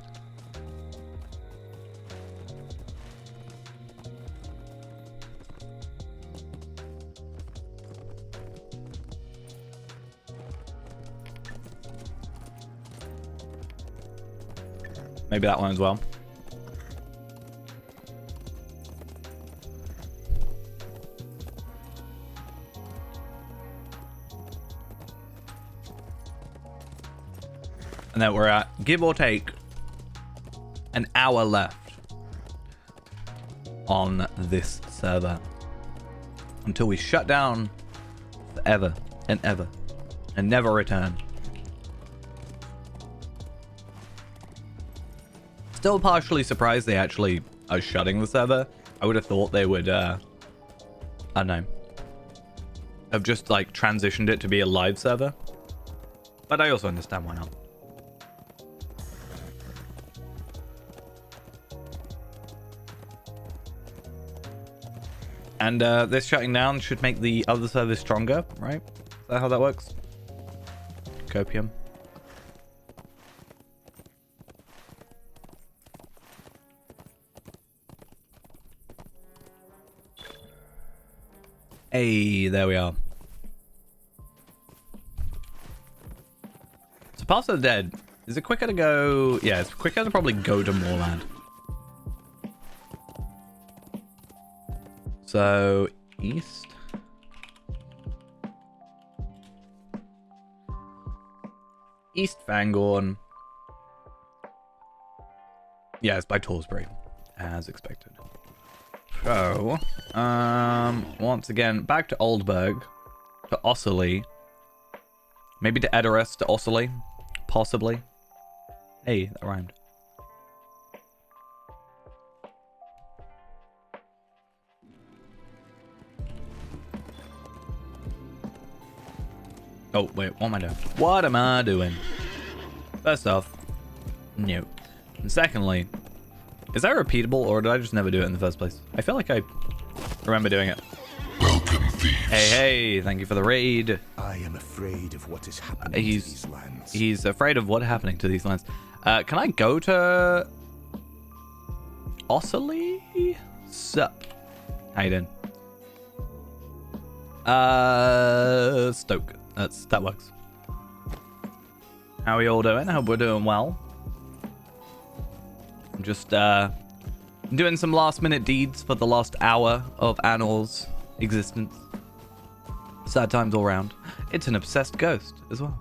Maybe that one as well. And then we're at, give or take, an hour left on this server until we shut down forever and ever and never return. Still partially surprised they actually are shutting the server. I would have thought they would, I don't know, have just like transitioned it to be a live server. But I also understand why not. And this shutting down should make the other servers stronger, right? Is that how that works? Copium. Hey, there we are. So Path of the Dead, is it quicker to go? Yeah, it's quicker to probably go to Moorland. So, east. East Fangorn. Yeah, it's by Torsbury, as expected. So, once again, back to Oldburg, to Osserley. Maybe to Edoras, to Osserley, possibly. Hey, that rhymed. Oh, wait, what am I doing? What am I doing? First off, no. And secondly, is that repeatable, or did I just never do it in the first place? I feel like I remember doing it. Welcome, thieves. Hey, thank you for the raid. I am afraid of what is happening to these lands. He's afraid of what's happening to these lands. Can I go to Osserley? Sup? How you doing? Stoke. That works. How are you all doing? I hope we're doing well. I'm just doing some last minute deeds for the last hour of Anor's existence. Sad times all round. It's an obsessed ghost as well.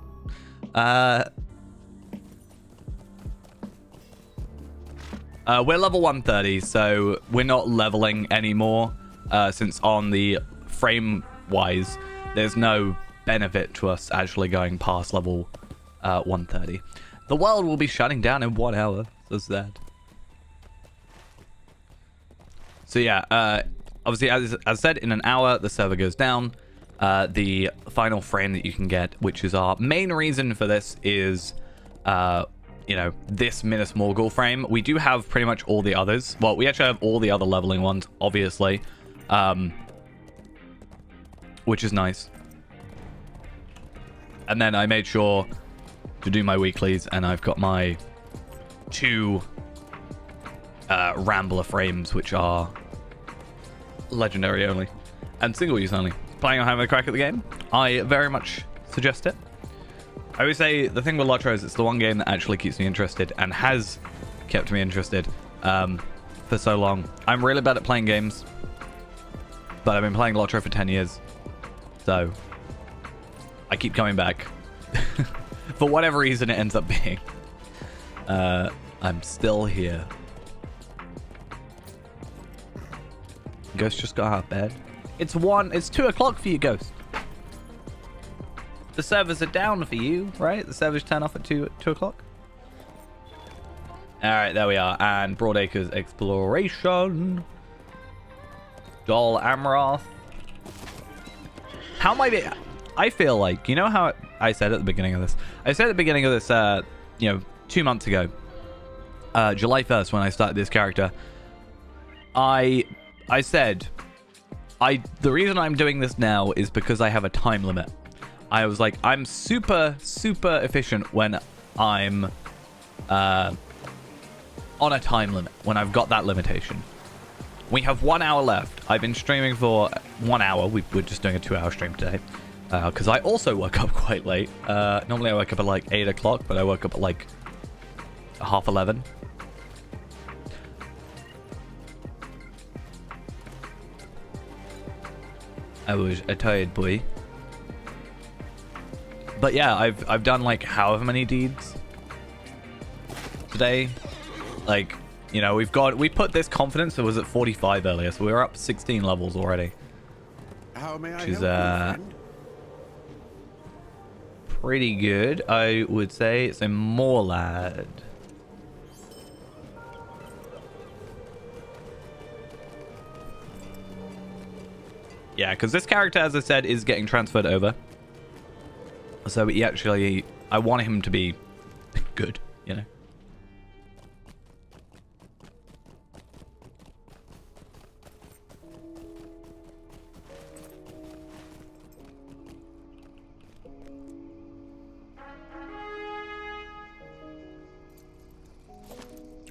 We're level 130, so we're not leveling anymore, since on the frame wise there's no benefit to us actually going past level 130. The world will be shutting down in 1 hour. So sad. So yeah, obviously as I said, in an hour the server goes down. The final frame that you can get, which is our main reason for this, is you know, this Minas Morgul frame. We do have pretty much all the others. Well, we actually have all the other leveling ones, obviously, which is nice. And then I made sure to do my weeklies, and I've got my 2 Rambler frames, which are legendary only and single use only. Planning on having a crack at the game? I very much suggest it. I always say the thing with Lotro is it's the one game that actually keeps me interested and has kept me interested for so long. I'm really bad at playing games, but I've been playing Lotro for 10 years, so I keep coming back. For whatever reason it ends up being. I'm still here. Ghost just got out of bed. It's 2 o'clock for you, Ghost. The servers are down for you, right? The servers turn off at 2 o'clock. Alright, there we are. And Broadacre's exploration. Dol Amroth. How am I feel like, you know how I said at the beginning of this? I said at the beginning of this, 2 months ago, July 1st, when I started this character, I said, the reason I'm doing this now is because I have a time limit. I was like, I'm super, super efficient when I'm on a time limit, when I've got that limitation. We have 1 hour left. I've been streaming for 1 hour. We're just doing a 2-hour stream today. Because I also woke up quite late. Normally I wake up at like 8 o'clock, but I woke up at like 11:30. I was a tired boy. But yeah, I've done like however many deeds today. Like, you know, we put this confidence, it was at 45 earlier, so we were up 16 levels already. How may I Which is help you, friend? pretty good, I would say. It's a more lad. Yeah, because this character, as I said, is getting transferred over. So he actually, I want him to be good, you know.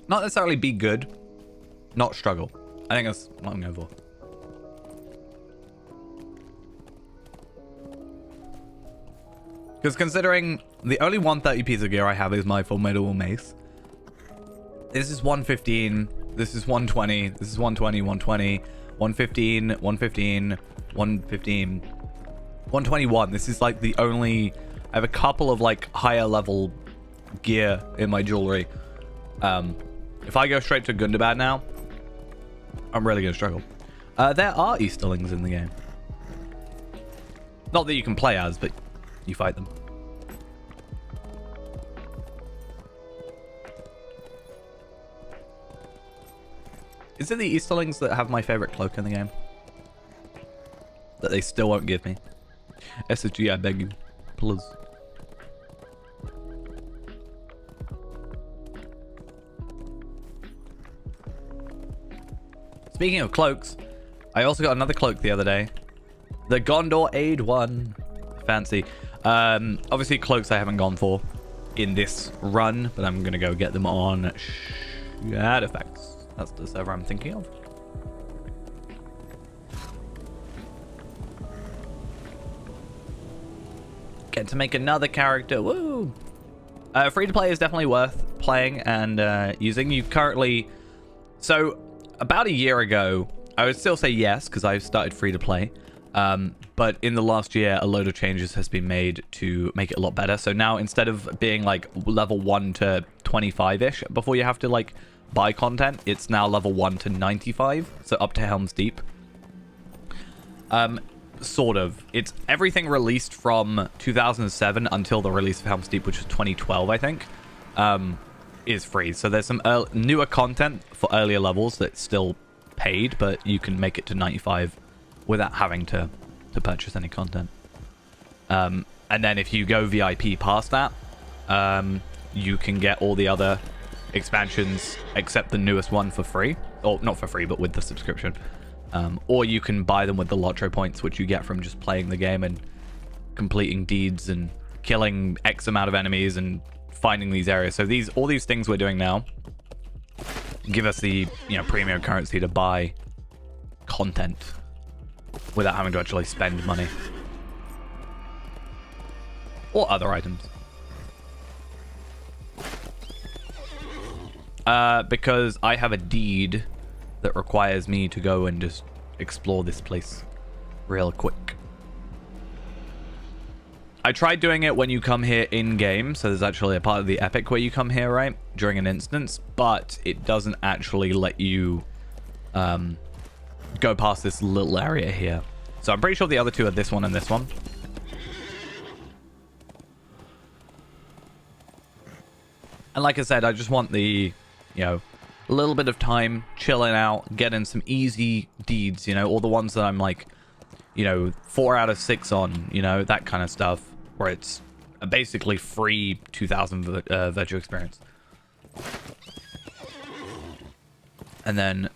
Not necessarily be good, not struggle. I think that's what I'm going for. Because considering the only 130 piece of gear I have is my formidable mace. This is 115, this is 120, this is 120, 120, 115, 115, 115, 121. This is like the only... I have a couple of like higher level gear in my jewelry. If I go straight to Gundabad now, I'm really going to struggle. There are Easterlings in the game. Not that you can play as, but you fight them. Is it the Easterlings that have my favorite cloak in the game? That they still won't give me? SSG, I beg you. Please. Speaking of cloaks, I also got another cloak the other day. The Gondor Aid one. Fancy. Obviously cloaks I haven't gone for in this run, but I'm going to go get them on Shadow Effects. That's the server I'm thinking of. Get to make another character. Woo! Free to play is definitely worth playing and using. You currently... So, about a year ago, I would still say yes, because I've started free to play. But in the last year, a load of changes has been made to make it a lot better. So now, instead of being like level 1 to 25-ish before you have to like buy content, it's now level 1 to 95. So up to Helm's Deep. Sort of. It's everything released from 2007 until the release of Helm's Deep, which was 2012, I think, is free. So there's some newer content for earlier levels that's still paid, but you can make it to 95 without having to purchase any content. And then if you go VIP past that, you can get all the other expansions except the newest one for free. Or not for free, but with the subscription. Or you can buy them with the Lotro points, which you get from just playing the game and completing deeds and killing X amount of enemies and finding these areas. So all these things we're doing now give us the premium currency to buy content without having to actually spend money or other items. Because I have a deed that requires me to go and just explore this place real quick. I tried doing it when you come here in-game, so there's actually a part of the epic where you come here, right, during an instance, but it doesn't actually let you go past this little area here. So I'm pretty sure the other two are this one and this one. And like I said, I just want the, a little bit of time chilling out, getting some easy deeds, all the ones that I'm like you know, 4 out of 6 on, you know, that kind of stuff, where it's a basically free 2,000 virtual experience. And then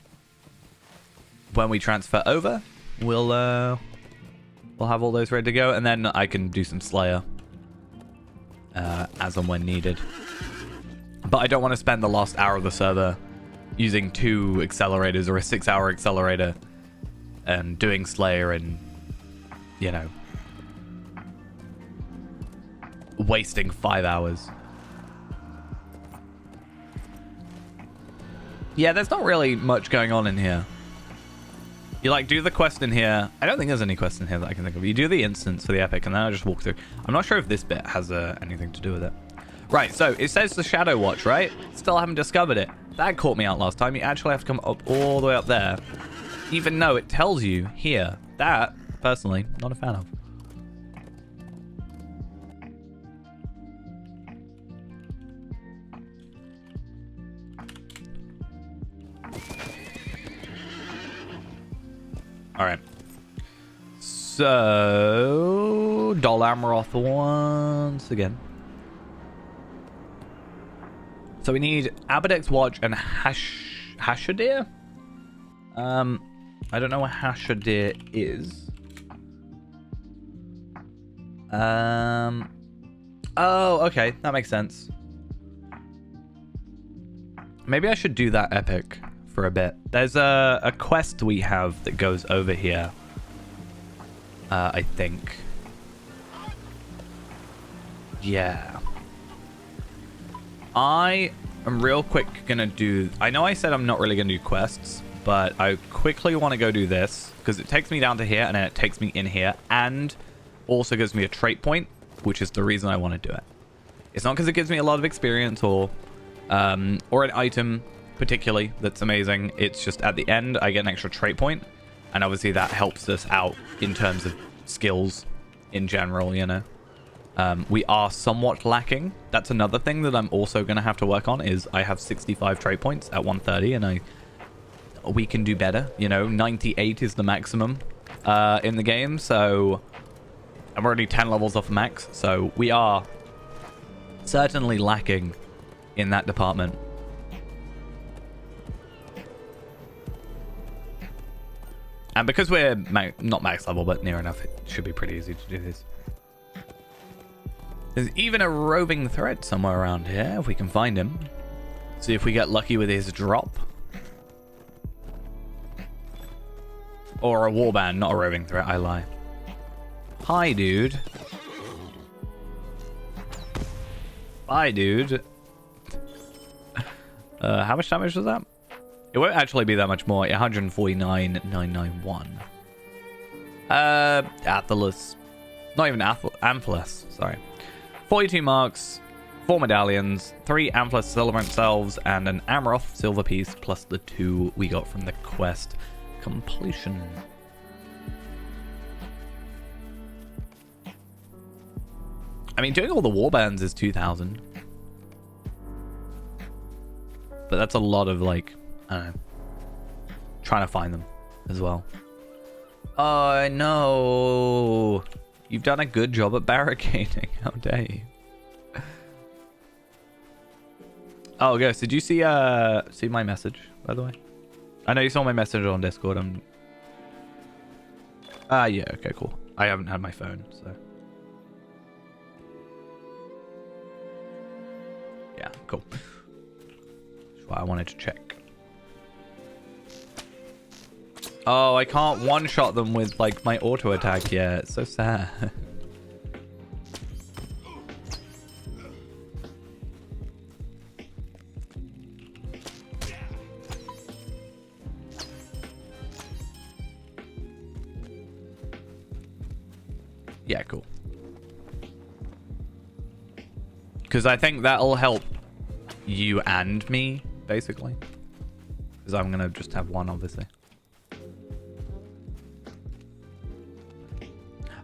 when we transfer over, we'll have all those ready to go, and then I can do some Slayer as and when needed. But I don't want to spend the last hour of the server using 2 accelerators or a 6-hour accelerator and doing Slayer and, you know, wasting 5 hours. Yeah, there's not really much going on in here. You like do the quest in here. I don't think there's any quest in here that I can think of. You do the instance for the epic, and then I just walk through. I'm not sure if this bit has anything to do with it. Right, so it says the Shadow Watch, right? Still haven't discovered it. That caught me out last time. You actually have to come up all the way up there, even though it tells you here. That, personally, not a fan of. All right. So, Dol Amroth once again. So we need Abadek's Watch and Hashadir? I don't know what Hashadir is. Oh, okay. That makes sense. Maybe I should do that epic for a bit. There's a quest we have that goes over here. I think. Yeah. I am real quick gonna do... I know I said I'm not really gonna do quests, but I quickly want to go do this because it takes me down to here and then it takes me in here and also gives me a trait point, which is the reason I want to do it. It's not because it gives me a lot of experience or an item particularly that's amazing. It's just at the end I get an extra trait point, and obviously that helps us out in terms of skills in general, you know. We are somewhat lacking. That's another thing that I'm also going to have to work on is I have 65 trait points at 130 and we can do better. You know, 98 is the maximum in the game, so I'm already 10 levels off max, so we are certainly lacking in that department. And because we're not max level, but near enough, it should be pretty easy to do this. There's even a roving threat somewhere around here, if we can find him. See if we get lucky with his drop. Or a warband, not a roving threat, I lie. Hi, dude. Bye, dude. How much damage was that? It won't actually be that much more. 149,991. Athalas. Not even Amphalas, sorry. 42 marks, 4 medallions, 3 Amphalas Celebrant Selves, and an Amroth silver piece, plus the 2 we got from the quest completion. I mean, doing all the warbands is 2,000. But that's a lot of, like, I don't know, trying to find them as well. Oh, no. You've done a good job at barricading. How dare you? Oh, Ghost, did you see my message, by the way? I know you saw my message on Discord. Yeah, okay, cool. I haven't had my phone, so. Yeah, cool. That's why I wanted to check. Oh, I can't one-shot them with, like, my auto attack yet. It's so sad. Yeah, cool. Because I think that'll help you and me, basically. Because I'm going to just have one, obviously.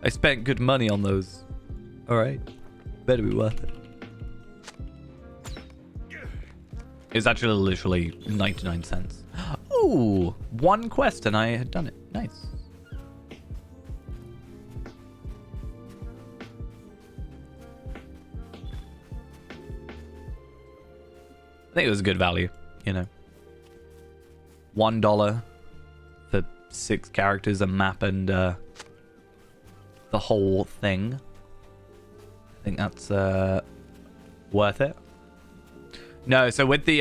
I spent good money on those. Alright. Better be worth it. It's actually literally 99 cents. Ooh! 1 quest and I had done it. Nice. I think it was good value, you know. $1 for 6 characters, a map, and the whole thing. I think that's worth it. No, so with the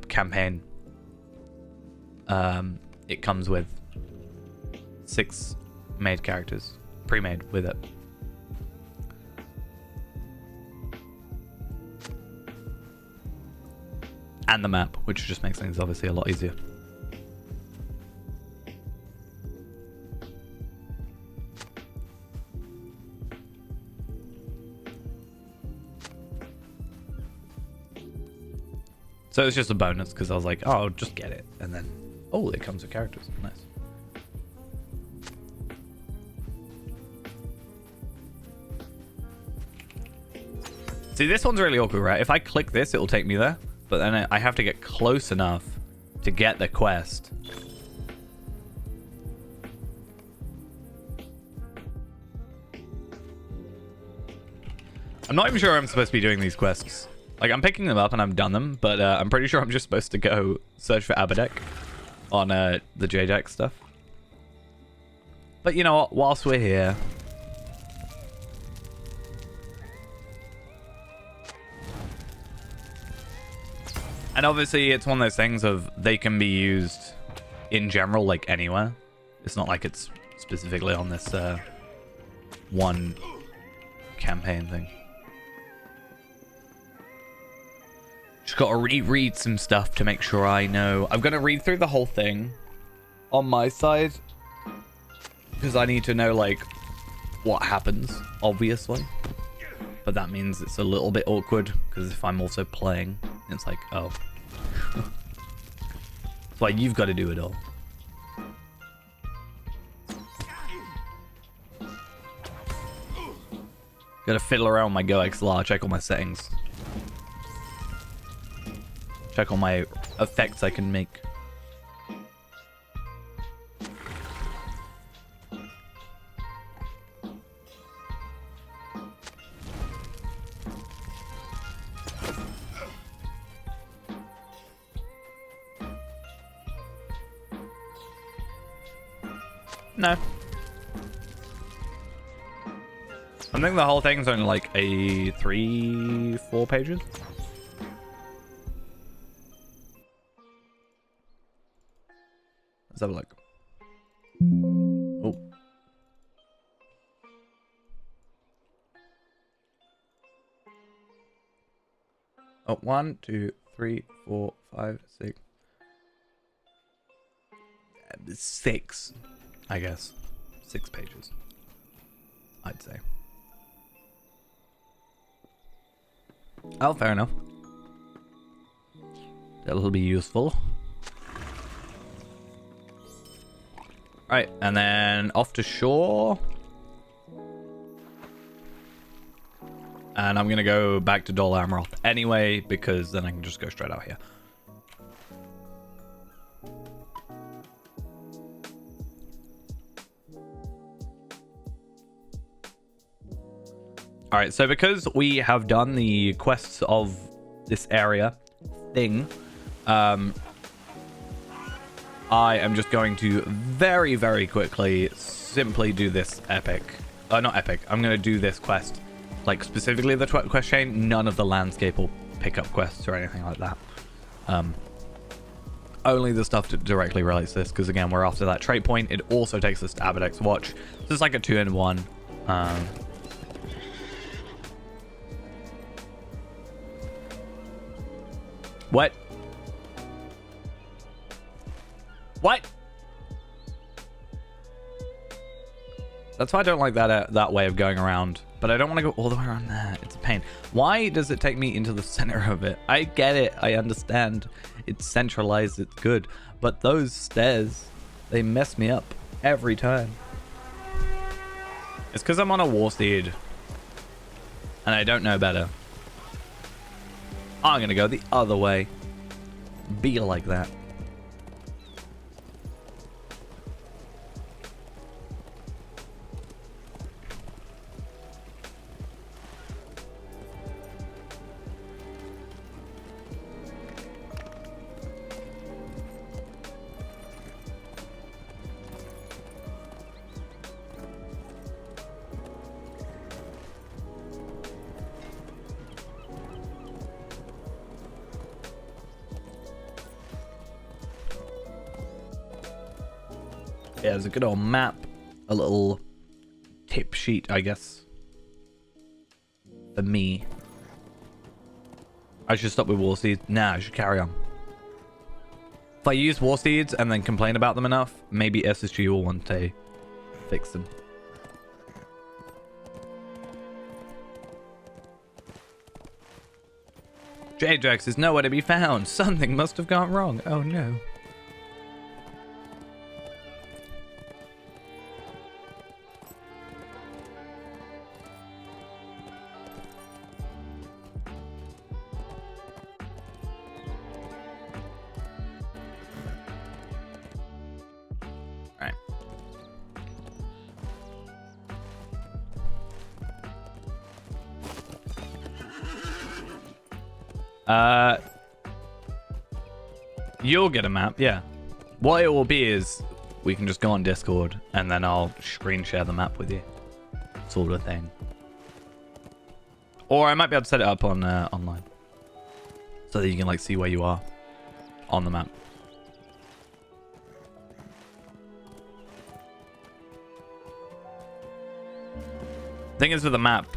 campaign, it comes with 6 made characters, pre-made with it. And the map, which just makes things obviously a lot easier. So it's just a bonus because I was like, oh, I'll just get it. And then, oh, it comes with characters. Nice. See, this one's really awkward, right? If I click this, it'll take me there. But then I have to get close enough to get the quest. I'm not even sure I'm supposed to be doing these quests. Like, I'm picking them up and I've done them, but I'm pretty sure I'm just supposed to go search for Abadek on the JDEC stuff. But you know what? Whilst we're here... And obviously, it's one of those things of they can be used in general, like anywhere. It's not like it's specifically on this one campaign thing. Just got to reread some stuff to make sure I know. I'm going to read through the whole thing on my side because I need to know, like, what happens, obviously. But that means it's a little bit awkward because if I'm also playing, it's like, oh. That's why you've got to do it all. Gotta fiddle around with my GoXLR, check all my settings. Check all my effects I can make. No. I think the whole thing's only like a 3-4 pages. Let's have a look. Oh. Oh, 1, 2, 3, 4, 5, 6. 6, I guess. 6 pages, I'd say. Oh, fair enough. That'll be useful. Right, and then off to shore. And I'm going to go back to Dol Amroth anyway, because then I can just go straight out here. Alright, so because we have done the quests of this area thing, I am just going to very, very quickly simply do this epic. Not epic. I'm going to do this quest. Like, specifically the quest chain. None of the landscape or pickup quests or anything like that. Only the stuff that directly relates to this, because again, we're after that trait point. It also takes us to Abadek's Watch. So it's like a 2-in-1. What? What? That's why I don't like that way of going around. But I don't want to go all the way around there. It's a pain. Why does it take me into the center of it? I get it. I understand. It's centralized. It's good. But those stairs, they mess me up every time. It's because I'm on a war steed. And I don't know better. I'm going to go the other way. Be like that. Yeah, there's a good old map. A little tip sheet, I guess. For me. I should stop with war seeds. Nah, I should carry on. If I use war seeds and then complain about them enough, maybe SSG will one day fix them. J-Jax is nowhere to be found. Something must have gone wrong. Oh no. You'll get a map, yeah. What it will be is we can just go on Discord and then I'll screen share the map with you, sort of thing. Or I might be able to set it up on online, so that you can like see where you are on the map. Thing is with the map,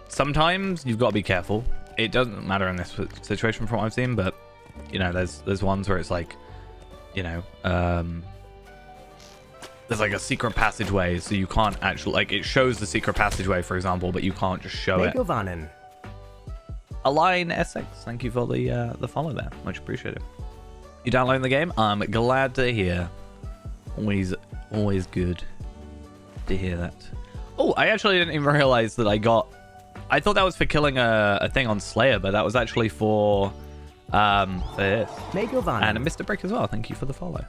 sometimes you've got to be careful. It doesn't matter in this situation from what I've seen, but you know, there's ones where it's like, you know, there's like a secret passageway, so you can't actually, like, it shows the secret passageway, for example, but you can't just show it. Align Essex, thank you for the follow there, much appreciated. You downloading the game? I'm glad to hear. Always good to hear that. Oh, I actually didn't even realize that I thought that was for killing a thing on Slayer, but that was actually for this. And a Mr. Brick as well. Thank you for the follow.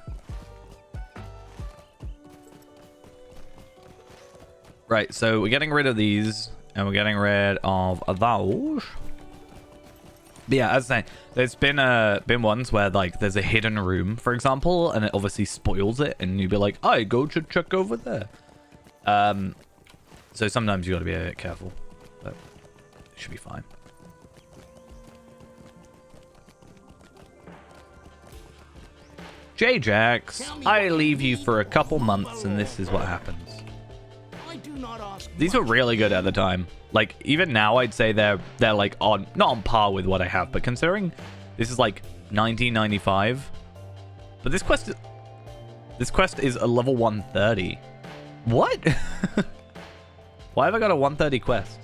Right, so we're getting rid of these, and we're getting rid of those. But yeah, as I say, there's been ones where like there's a hidden room, for example, and it obviously spoils it, and you'd be like, I go to check over there. So sometimes you got to be a bit careful, but it should be fine. J-Jax, I leave you for a couple months and this is what happens. These were really good at the time. Like, even now I'd say they're like not on par with what I have, but considering this is like 1995. But this quest is a level 130. What? Why have I got a 130 quest?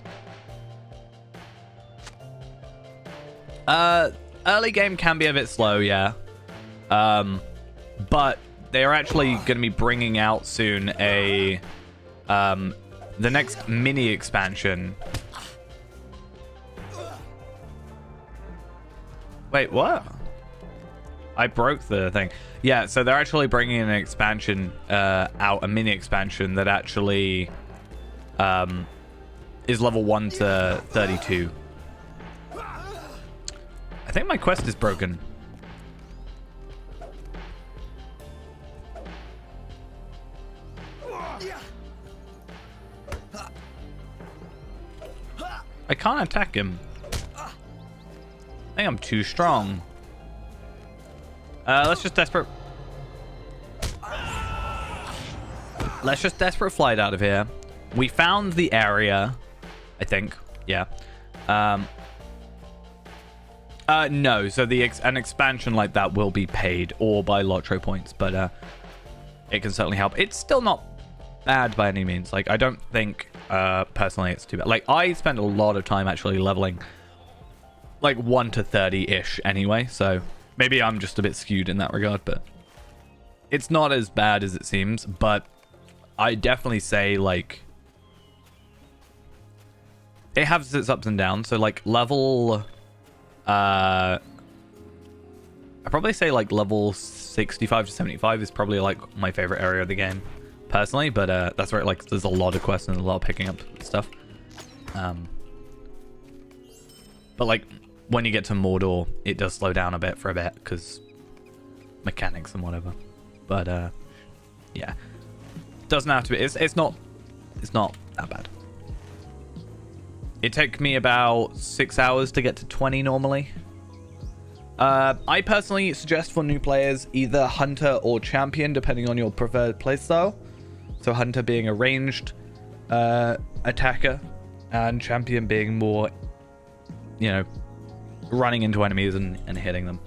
Early game can be a bit slow, yeah. But they are actually going to be bringing out soon the next mini expansion. Wait, what? I broke the thing. Yeah, so they're actually bringing an expansion out, a mini expansion that actually is level 1 to 32. I think my quest is broken. I can't attack him. I think I'm too strong. Let's just desperate flight out of here. We found the area, I think. Yeah. No. So an expansion like that will be paid or by Lotro points, but it can certainly help. It's still not bad by any means. Like, I don't think personally it's too bad. Like, I spend a lot of time actually leveling like 1 to 30-ish anyway, so maybe I'm just a bit skewed in that regard, but it's not as bad as it seems. But I definitely say, like, it has its ups and downs. So like level I probably say like level 65 to 75 is probably like my favorite area of the game personally, but that's where like there's a lot of quests and a lot of picking up stuff. But like when you get to Mordor, it does slow down a bit for a bit because mechanics and whatever. But yeah, doesn't have to be. It's not that bad. It took me about 6 hours to get to 20 normally. I personally suggest for new players either Hunter or Champion, depending on your preferred playstyle. So Hunter being a ranged attacker, and Champion being more, you know, running into enemies and hitting them.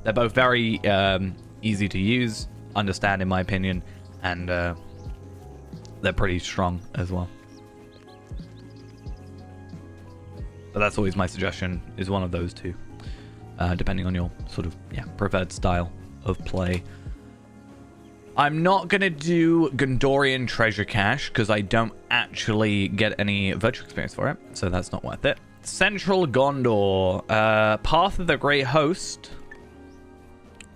They're both very easy to use, understand in my opinion, and they're pretty strong as well. But that's always my suggestion, is one of those two, depending on your sort of preferred style of play. I'm not going to do Gondorian Treasure Cache because I don't actually get any virtual experience for it, so that's not worth it. Central Gondor, Path of the Grey Host,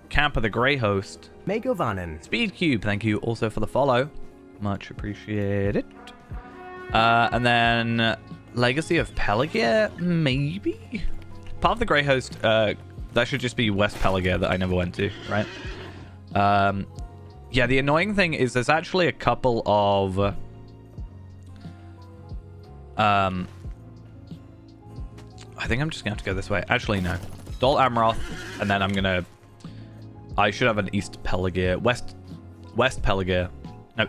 Camp of the Grey Host, Megovanen. Speed Cube, thank you also for the follow. Much appreciated. And then Legacy of Peligir, maybe? Path of the Grey Host, that should just be West Peligir that I never went to, right? Yeah, the annoying thing is there's actually a couple of... I think I'm just going to have to go this way. Actually, no. Dol Amroth, and then I'm going to... I should have an East Peligir. West Peligir. No.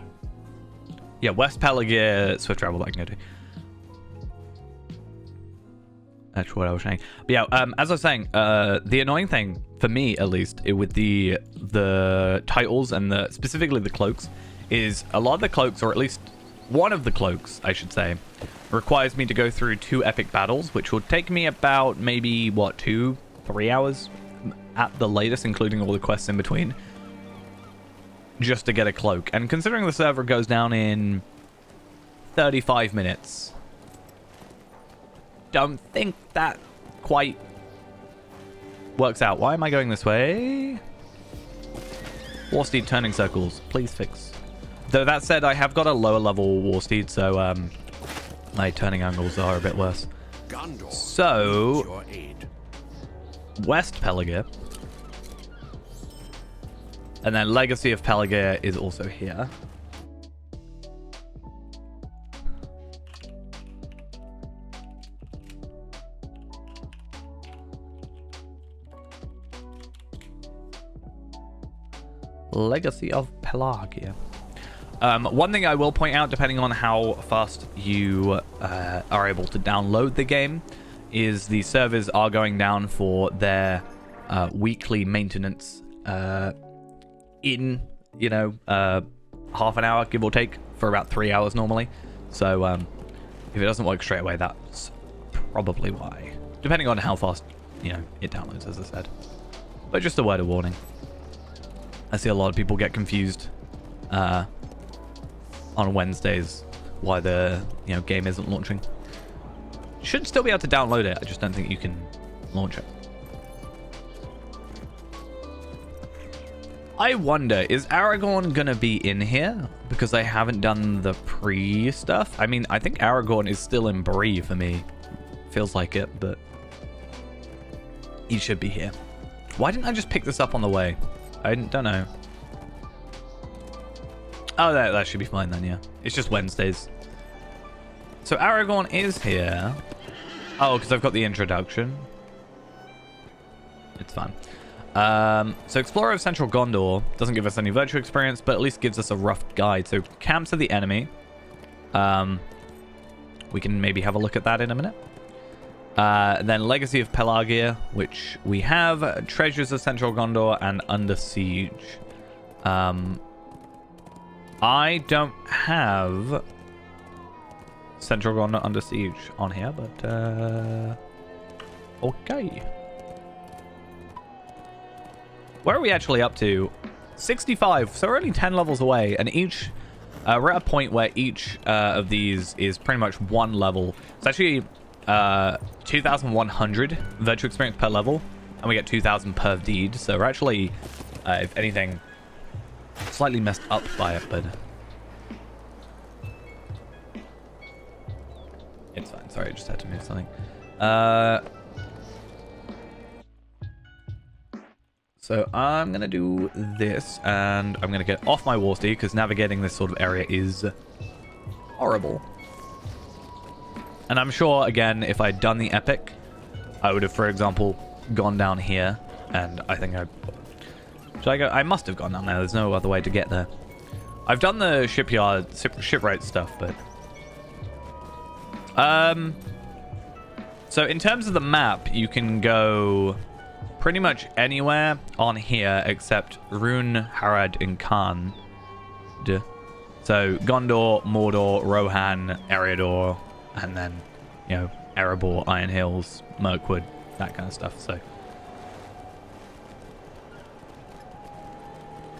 Yeah, West Peligir Swift Travel that I can go to. That's what I was saying. But yeah, as I was saying, the annoying thing, for me at least, with the titles and specifically the cloaks, is a lot of the cloaks, or at least one of the cloaks, I should say, requires me to go through 2 epic battles, which will take me about maybe, 2-3 hours at the latest, including all the quests in between, just to get a cloak. And considering the server goes down in 35 minutes, don't think that quite works out. Why am I going this way? Warsteed turning circles. Please fix. Though that said, I have got a lower level Warsteed, so my turning angles are a bit worse. Gondor, So, your aid. West Peligir. And then Legacy of Peligir is also here. Legacy of Pelagia. One thing I will point out, depending on how fast you are able to download the game, is the servers are going down for their weekly maintenance in, half an hour, give or take, for about 3 hours normally. So if it doesn't work straight away, that's probably why. Depending on how fast, it downloads, as I said. But just a word of warning. I see a lot of people get confused on Wednesdays why the game isn't launching. Should still be able to download it. I just don't think you can launch it. I wonder, is Aragorn gonna be in here? Because I haven't done the pre-stuff. I mean, I think Aragorn is still in Bree for me. Feels like it, but he should be here. Why didn't I just pick this up on the way? I don't know. Oh, that should be fine then, yeah. It's just Wednesdays. So Aragorn is here. Oh, because I've got the introduction. It's fine. So Explorer of Central Gondor doesn't give us any virtual experience, but at least gives us a rough guide. So camps of the enemy. We can maybe have a look at that in a minute. Then Legacy of Pelagia, which we have. Treasures of Central Gondor and Under Siege. I don't have Central Gondor Under Siege on here, but okay. Where are we actually up to? 65, so we're only 10 levels away, and each we're at a point where each of these is pretty much one level. It's actually 2,100 virtual experience per level, and we get 2,000 per deed, so we're actually, if anything, slightly messed up by it, but it's fine. Sorry, I just had to move something. So I'm gonna do this, and I'm gonna get off my Warsteed because navigating this sort of area is horrible. And I'm sure, again, if I'd done the epic, I would have, for example, gone down here And I think should I go? I must have gone down there. There's no other way to get there. I've done the shipwright stuff, but so in terms of the map, you can go pretty much anywhere on here except Rune, Harad, and Khan. So Gondor, Mordor, Rohan, Eriador, and then, you know, Erebor, Iron Hills, Mirkwood, that kind of stuff. So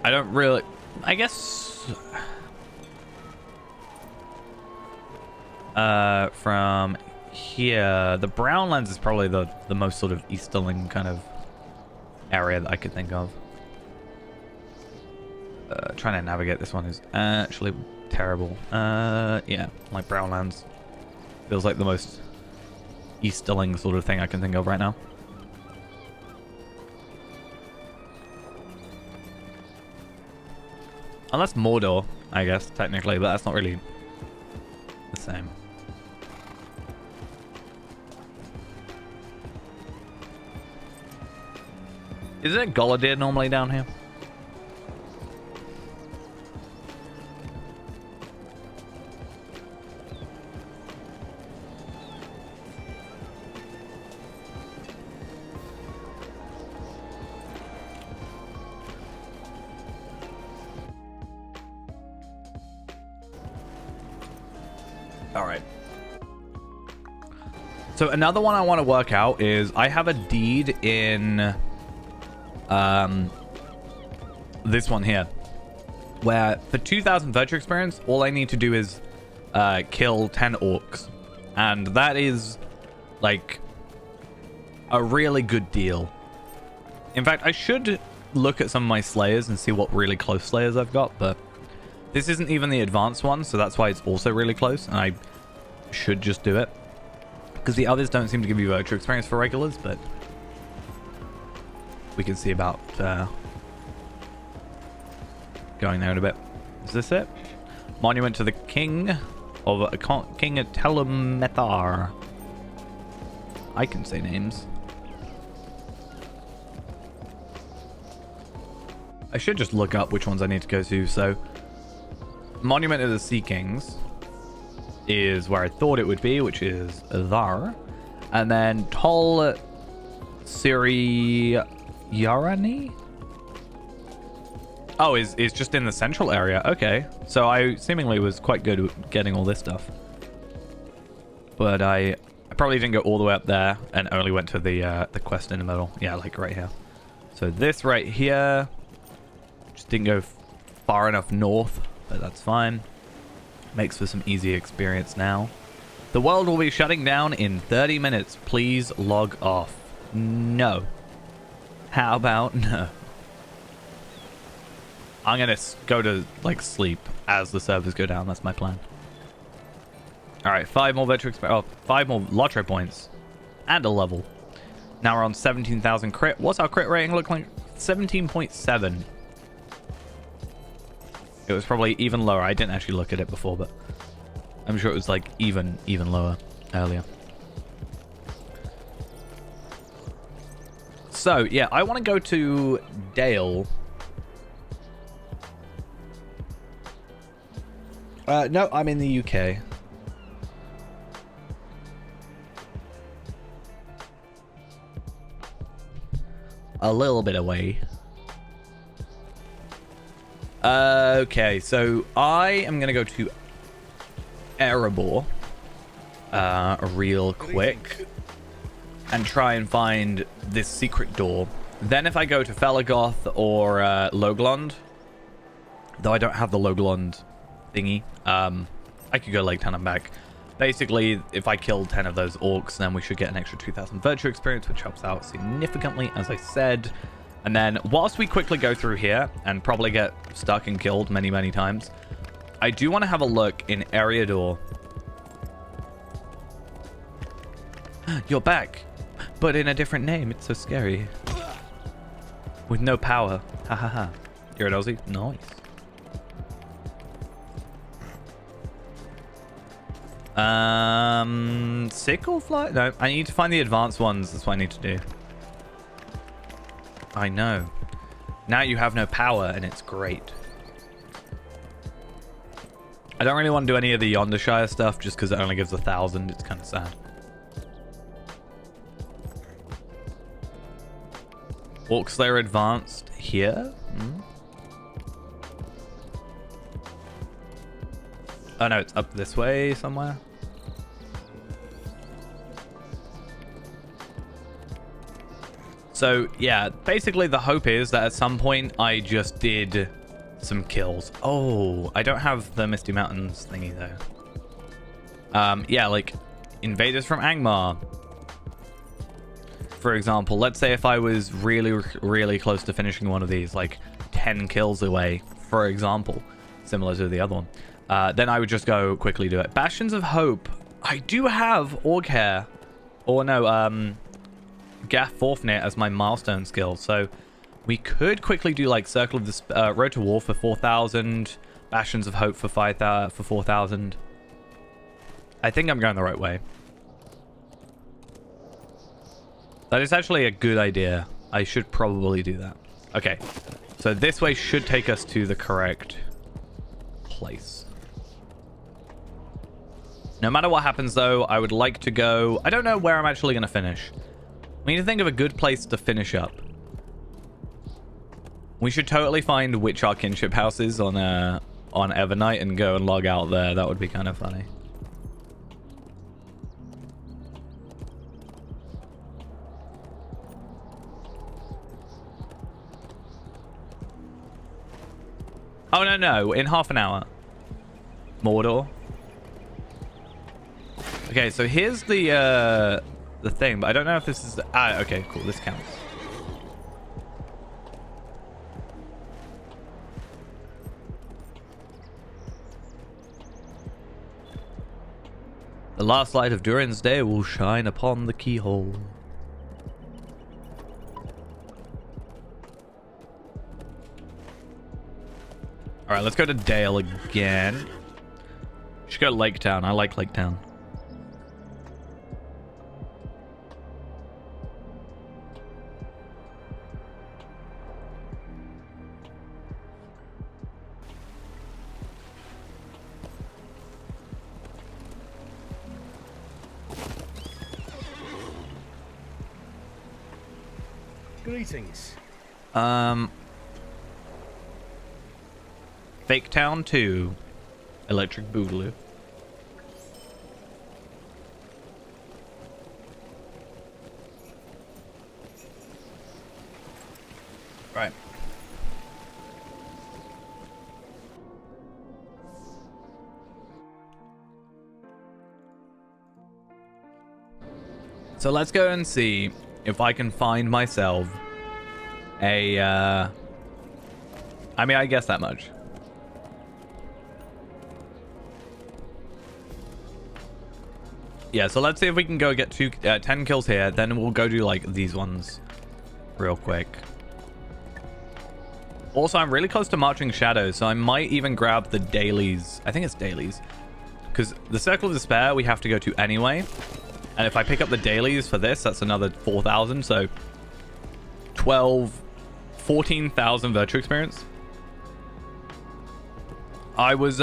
I don't really, I guess from here, the Brownlands is probably the most sort of easterling kind of area that I could think of. Trying to navigate this one is actually terrible. Yeah, like Brownlands feels like the most easterling sort of thing I can think of right now. Unless Mordor, I guess, technically, but that's not really the same. Is it Goladir normally down here? All right. So another one I want to work out is I have a deed in this one here, where for 2,000 virtue experience, all I need to do is kill 10 orcs, and that is like a really good deal. In fact, I should look at some of my slayers and see what really close slayers I've got, but this isn't even the advanced one, so that's why it's also really close, and I should just do it. Because the others don't seem to give you virtue experience for regulars, but we can see about going there in a bit. Is this it? Monument to the King of King Telumethar. I can say names. I should just look up which ones I need to go to. So, Monument of the Sea Kings is where I thought it would be, which is Thar. And then Tol Siri Yarani? Oh, is just in the central area. Okay. So I seemingly was quite good at getting all this stuff. But I probably didn't go all the way up there and only went to the quest in the middle. Yeah, like right here. So this right here just didn't go far enough north, but that's fine. Makes for some easy experience now. The world will be shutting down in 30 minutes. Please log off. No. How about no? I'm gonna go to like sleep as the servers go down. That's my plan. All right, 5 more virtue experience. Oh, 5 more lottery points and a level. Now we're on 17,000 crit. What's our crit rating look like? 17.7. It was probably even lower. I didn't actually look at it before, but I'm sure it was like even lower earlier. So yeah, I want to go to Dale. No, I'm in the UK. A little bit away. Okay, so I am going to go to Erebor real quick and try and find this secret door. Then if I go to Felagoth or Loglond, though I don't have the Loglond thingy, I could go Lake Town and back. Basically, if I kill 10 of those orcs, then we should get an extra 2,000 virtue experience, which helps out significantly, as I said. And then, whilst we quickly go through here and probably get stuck and killed many, many times, I do want to have a look in Eriador. You're back, but in a different name. It's so scary. With no power. Ha ha ha. You're an Aussie? Nice. Sickle fly? No, I need to find the advanced ones. That's what I need to do. I know. Now you have no power, and it's great. I don't really want to do any of the Yondershire stuff, just because it only gives 1,000. It's kind of sad. Orc Slayer advanced here? Hmm? Oh no, it's up this way somewhere. So yeah, basically the hope is that at some point I just did some kills. Oh, I don't have the Misty Mountains thingy though. Yeah, like invaders from Angmar. For example, let's say if I was really close to finishing one of these, like 10 kills away, for example, similar to the other one, then I would just go quickly do it. Bastions of Hope. I do have Orc Hair. Or no, Gaff Forfnit as my milestone skill. So we could quickly do like Circle of the Road to War for 4,000, Bastions of Hope for 4,000. I think I'm going the right way. That is actually a good idea. I should probably do that. Okay, so this way should take us to the correct place. No matter what happens though, I would like to go... I don't know where I'm actually going to finish. We need to think of a good place to finish up. We should totally find which our kinship house is on Evernight and go and log out there. That would be kind of funny. Oh, no. In half an hour. Mordor. Okay, so here's the thing, but I don't know if this is... okay, cool. This counts. The last light of Durin's day will shine upon the keyhole. Alright, let's go to Dale again. Should go to Lake Town. I like Lake Town. Greetings. Fake Town 2. Electric Boogaloo. Right. So let's go and see if I can find myself a, I mean, I guess that much. Yeah, so let's see if we can go get 10 kills here. Then we'll go do, like, these ones real quick. Also, I'm really close to Marching Shadows, so I might even grab the dailies. I think it's dailies. Because the Circle of Despair we have to go to anyway. And if I pick up the dailies for this, that's another 4,000. So 14,000 virtue experience. I was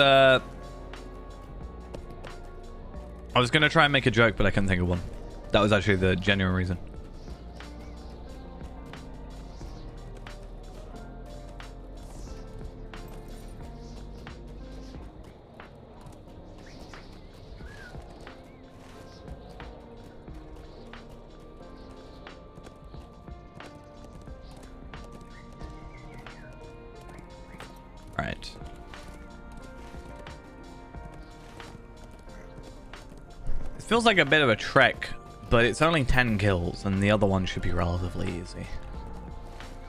going to try and make a joke, but I couldn't think of one. That was actually the genuine reason. Right. It feels like a bit of a trek, but it's only 10 kills, and the other one should be relatively easy.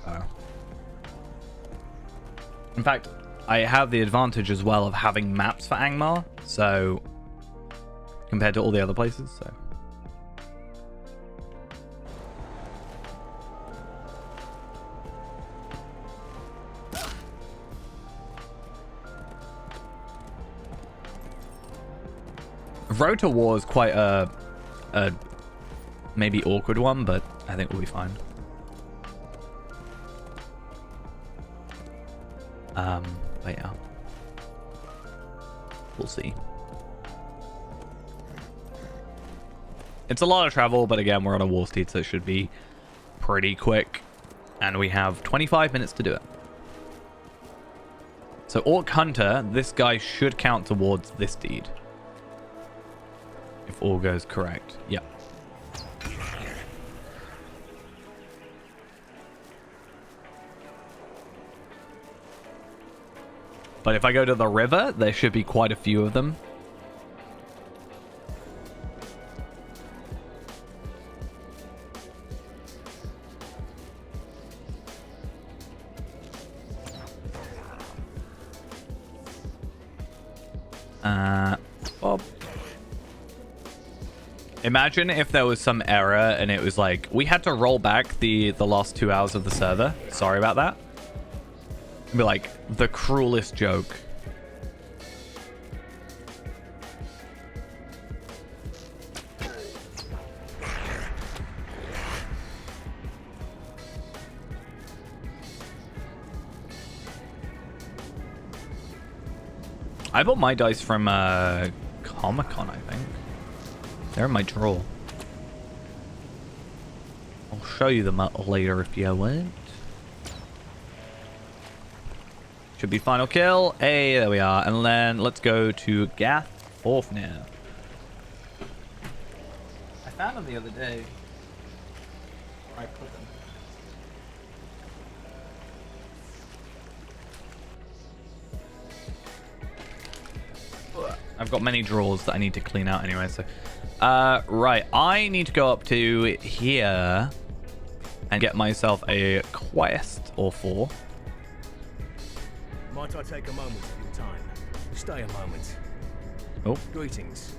So. In fact, I have the advantage as well of having maps for Angmar, so compared to all the other places, so. Road to War is quite a maybe awkward one, but I think we'll be fine. But yeah. We'll see. It's a lot of travel, but again, we're on a war steed, so it should be pretty quick. And we have 25 minutes to do it. So Orc Hunter, this guy should count towards this deed. If all goes correct. Yep. But if I go to the river, there should be quite a few of them. Well, imagine if there was some error and it was like, we had to roll back the last 2 hours of the server. Sorry about that. It'd be like the cruelest joke. I bought my dice from Comic-Con, I think. They're in my drawer. I'll show you them later if you want. Should be final kill. Hey, there we are. And then let's go to Gath Orfnir. I found them the other day. Where I put them. I've got many drawers that I need to clean out anyway, so... right, I need to go up to here and get myself a quest or 4. Might I take a moment of your time? Stay a moment. Oh. Greetings.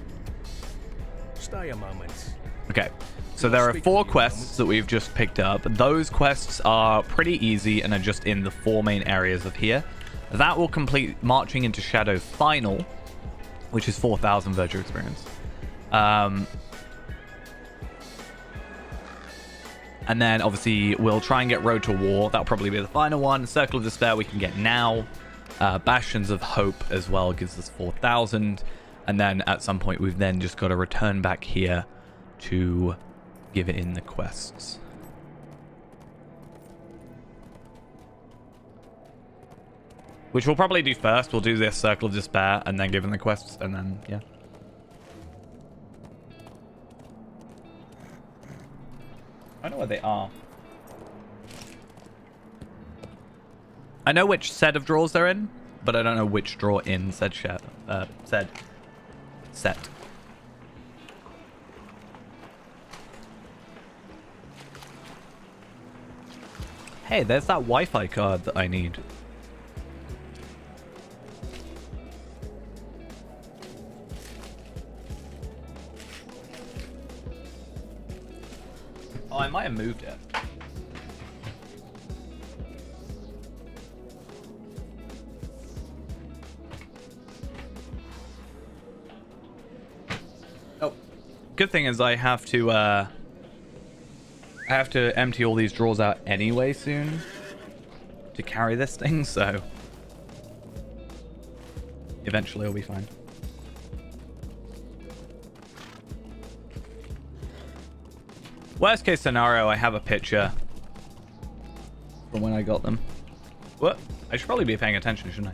Stay a moment. Okay, so there are 4 quests that we've just picked up. Those quests are pretty easy and are just in the 4 main areas of here. That will complete Marching into Shadow Final, which is 4,000 virtual experience. And then obviously we'll try and get Road to War. That'll probably be the final one. Circle of Despair we can get now. Bastions of Hope as well gives us 4,000. And then at some point we've then just got to return back here to give it in the quests. Which we'll probably do first. We'll do this Circle of Despair and then give them the quests and then, yeah. I know where they are. I know which set of drawers they're in, but I don't know which drawer in said set. Hey, there's that Wi-Fi card that I need. Oh, I might have moved it. Oh, good thing is I have to empty all these drawers out anyway soon to carry this thing, so eventually it'll be fine. Worst case scenario, I have a picture from when I got them. What? I should probably be paying attention, shouldn't I?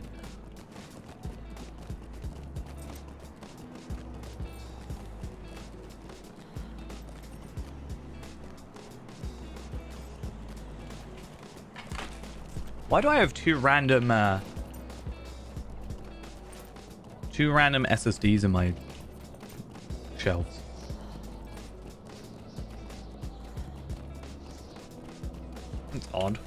Why do I have two random SSDs in my shelves? That's odd.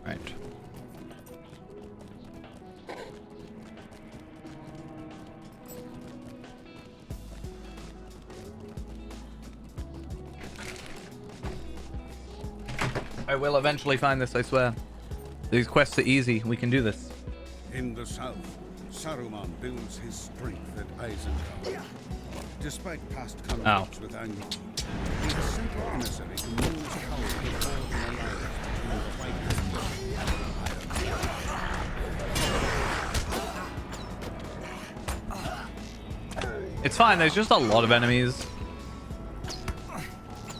Right. I will eventually find this, I swear. These quests are easy. We can do this. In the south, Saruman builds his strength at Isengard. Despite past conflicts with Anor, he's a central emissary to Moon's power to forge an alliance between the White Hand. It's fine. There's just a lot of enemies.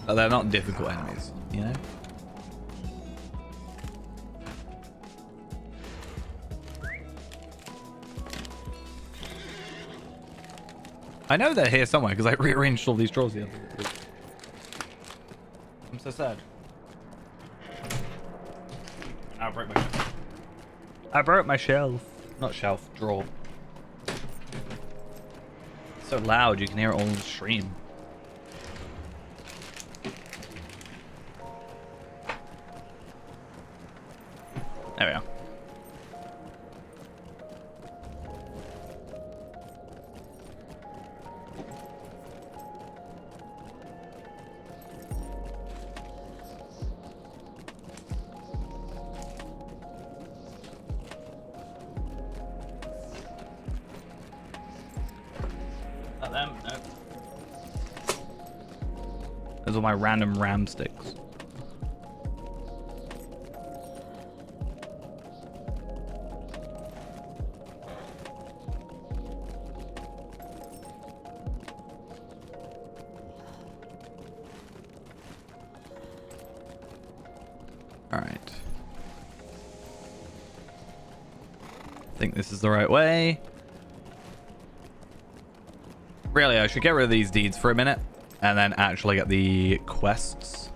But they're not difficult enemies, you know? I know they're here somewhere because I rearranged all these drawers the other week. I'm so sad. I broke my shelf. I broke my shelf. Not shelf, drawer. It's so loud, you can hear it all in the stream. There we go. Not them, no. Those are my random ram sticks. Alright. I think this is the right way. Really, I should get rid of these deeds for a minute and then actually get the quests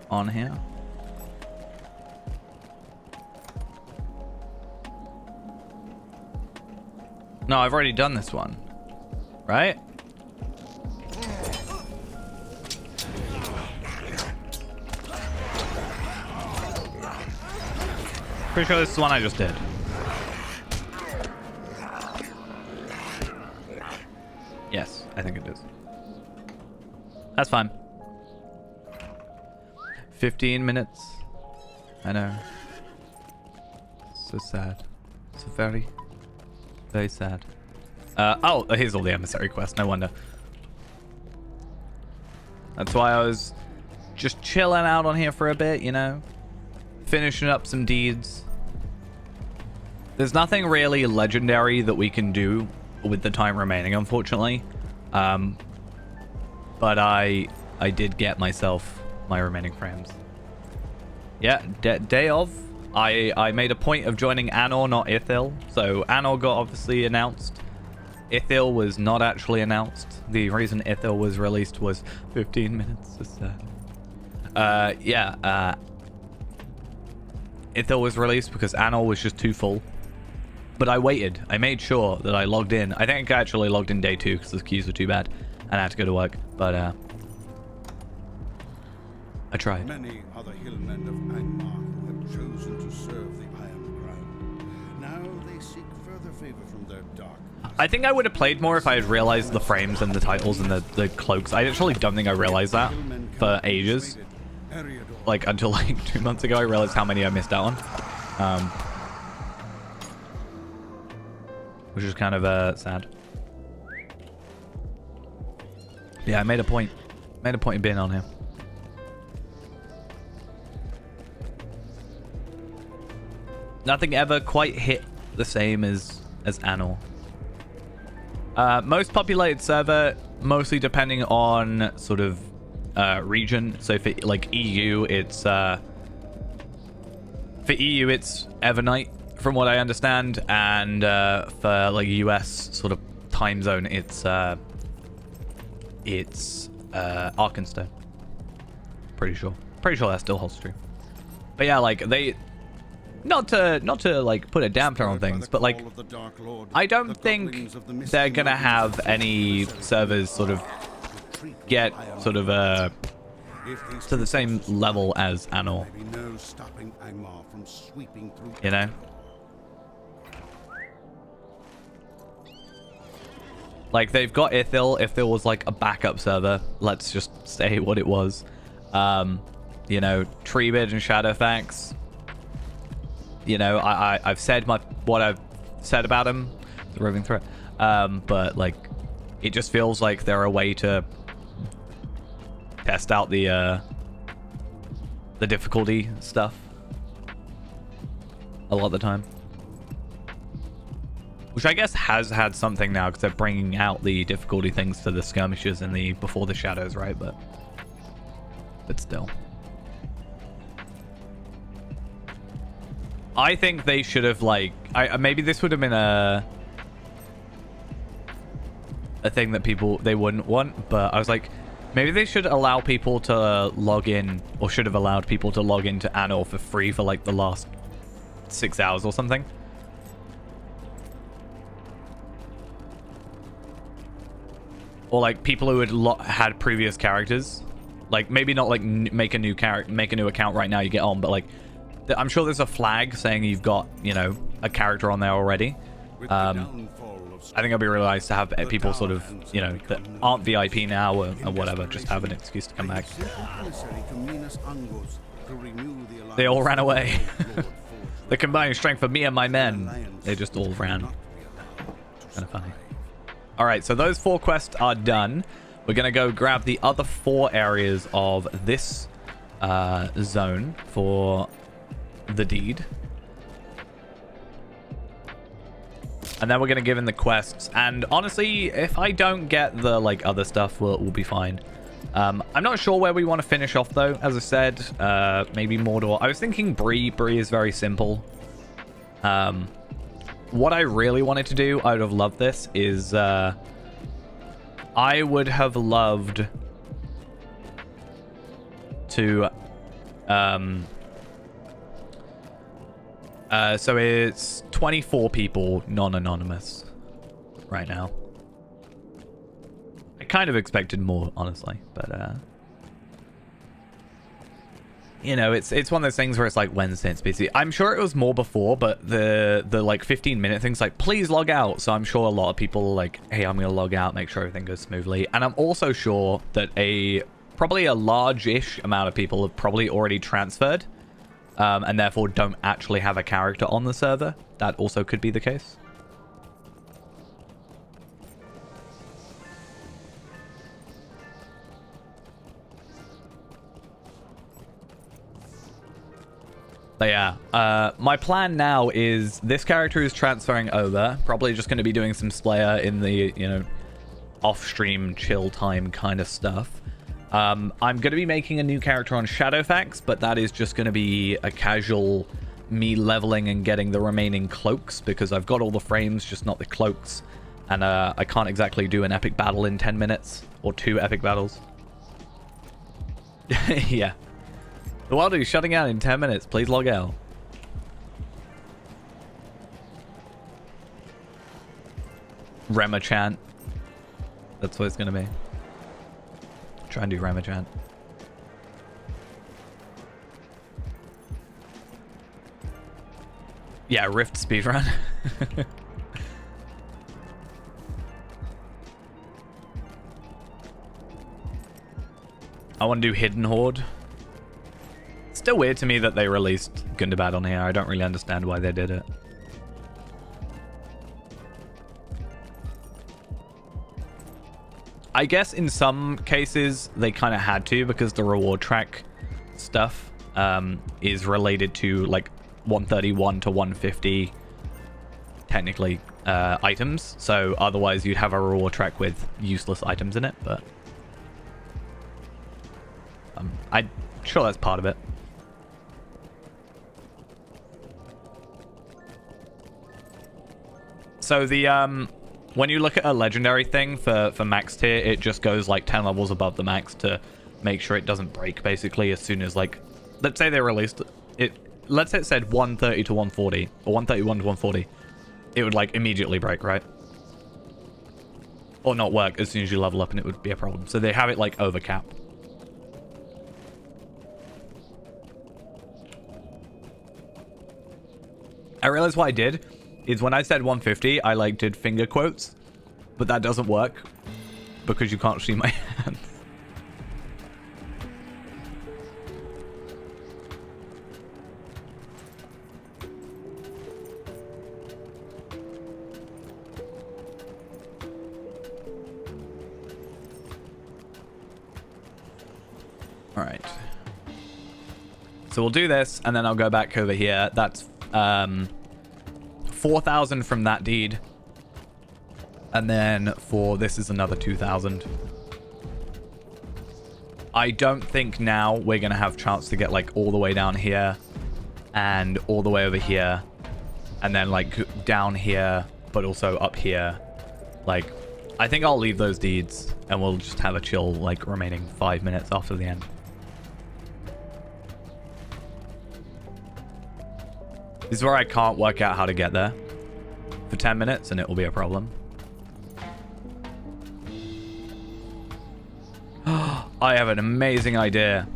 on here. No, I've already done this one, right? Pretty sure this is the one I just did. Yes, I think it is. That's fine. 15 minutes. I know. So sad. So very, very sad. Oh, here's all the emissary quests. No wonder. That's why I was just chilling out on here for a bit, you know? Finishing up some deeds. There's nothing really legendary that we can do with the time remaining, unfortunately. But I did get myself my remaining frames. Yeah, day of. I made a point of joining Anor, not Ithil. So Anor got obviously announced. Ithil was not actually announced. The reason Ithil was released was 15 minutes. Ithil was released because Anor was just too full. But I waited. I made sure that I logged in. I think I actually logged in day 2 because the queues were too bad. And I had to go to work. But, I tried. Many other hillmen of Angmar have chosen to serve the Iron Crown. Now they seek further favor from their dark. I think I would have played more if I had realized the frames and the titles and the cloaks. I actually don't think I realized that for ages. Like, until like 2 months ago, I realized how many I missed out on. Which is kind of sad. Yeah, I made a point. Made a point of being on here. Nothing ever quite hit the same as Anor. Most populated server, mostly depending on sort of region. So for like EU, it's for EU it's Evernight, from what I understand, and for like US sort of time zone, it's Arkenstone. Pretty sure that still holds true. But yeah, like they, not to like put a damper on things, but like I don't think they're gonna have any servers sort of get sort of to the same level as Anor. You know? Like, they've got Ithil. Ithil was like a backup server. Let's just say what it was. You know, Treebid and Shadowfax. You know, I've said what I've said about him, the roving threat. But like, it just feels like they're a way to test out the difficulty stuff a lot of the time. Which I guess has had something now, because they're bringing out the difficulty things to the skirmishes in the Before the Shadows, right? But still. I think they should have, like... maybe this would have been a thing that they wouldn't want, but I was like, maybe they should allow people to log in, or should have allowed people to log into Anor for free for, like, the last 6 hours or something. Or like people who had previous characters, like maybe not like make a new account right now you get on, but like I'm sure there's a flag saying you've got, you know, a character on there already. I think it'd be really nice to have people sort of, you know, that aren't VIP now or whatever, just have an excuse to come back. They all ran away. The combined strength of me and my men, they just all ran. Kind of funny. All right, so those 4 quests are done. We're going to go grab the other 4 areas of this zone for the deed. And then we're going to give in the quests. And honestly, if I don't get the like other stuff, we'll be fine. I'm not sure where we want to finish off, though. As I said, maybe Mordor. I was thinking Bree. Bree is very simple. What I really wanted to do, I would have loved this, is I would have loved to so it's 24 people non-anonymous right now. I kind of expected more, honestly, but you know, it's one of those things where it's like Wednesday it's busy. I'm sure it was more before, but the like 15-minute thing's like, please log out. So I'm sure a lot of people are like, hey, I'm gonna log out, make sure everything goes smoothly. And I'm also sure that probably a large-ish amount of people have probably already transferred, and therefore don't actually have a character on the server. That also could be the case. But yeah, my plan now is this character is transferring over. Probably just going to be doing some Slayer in the, you know, off-stream chill time kind of stuff. I'm going to be making a new character on Shadowfax, but that is just going to be a casual me leveling and getting the remaining cloaks, because I've got all the frames, just not the cloaks. And I can't exactly do an epic battle in 10 minutes, or 2 epic battles. Yeah. The world is shutting out in 10 minutes. Please log out. Rema chant. That's what it's going to be. Try and do Rema chant. Yeah, Rift speedrun. I want to do Hidden Horde. Still weird to me that they released Gundabad on here. I don't really understand why they did it. I guess in some cases they kind of had to, because the reward track stuff is related to like 131 to 150 technically items. So otherwise you'd have a reward track with useless items in it, but I'm sure that's part of it. So the when you look at a legendary thing for max tier, it just goes like 10 levels above the max to make sure it doesn't break, basically, as soon as, like, let's say they released it, let's say it said 130 to 140 or 131 to 140, it would like immediately break, right? Or not work as soon as you level up, and it would be a problem. So they have it like over cap. I realized what I did is when I said 150, I like did finger quotes, but that doesn't work because you can't see my hands. All right. So we'll do this, and then I'll go back over here. That's 4,000 from that deed. And then for this is another 2,000. I don't think now we're going to have chance to get like all the way down here and all the way over here. And then like down here, but also up here. Like, I think I'll leave those deeds and we'll just have a chill like remaining 5 minutes after the end. This is where I can't work out how to get there for 10 minutes and it will be a problem. I have an amazing idea.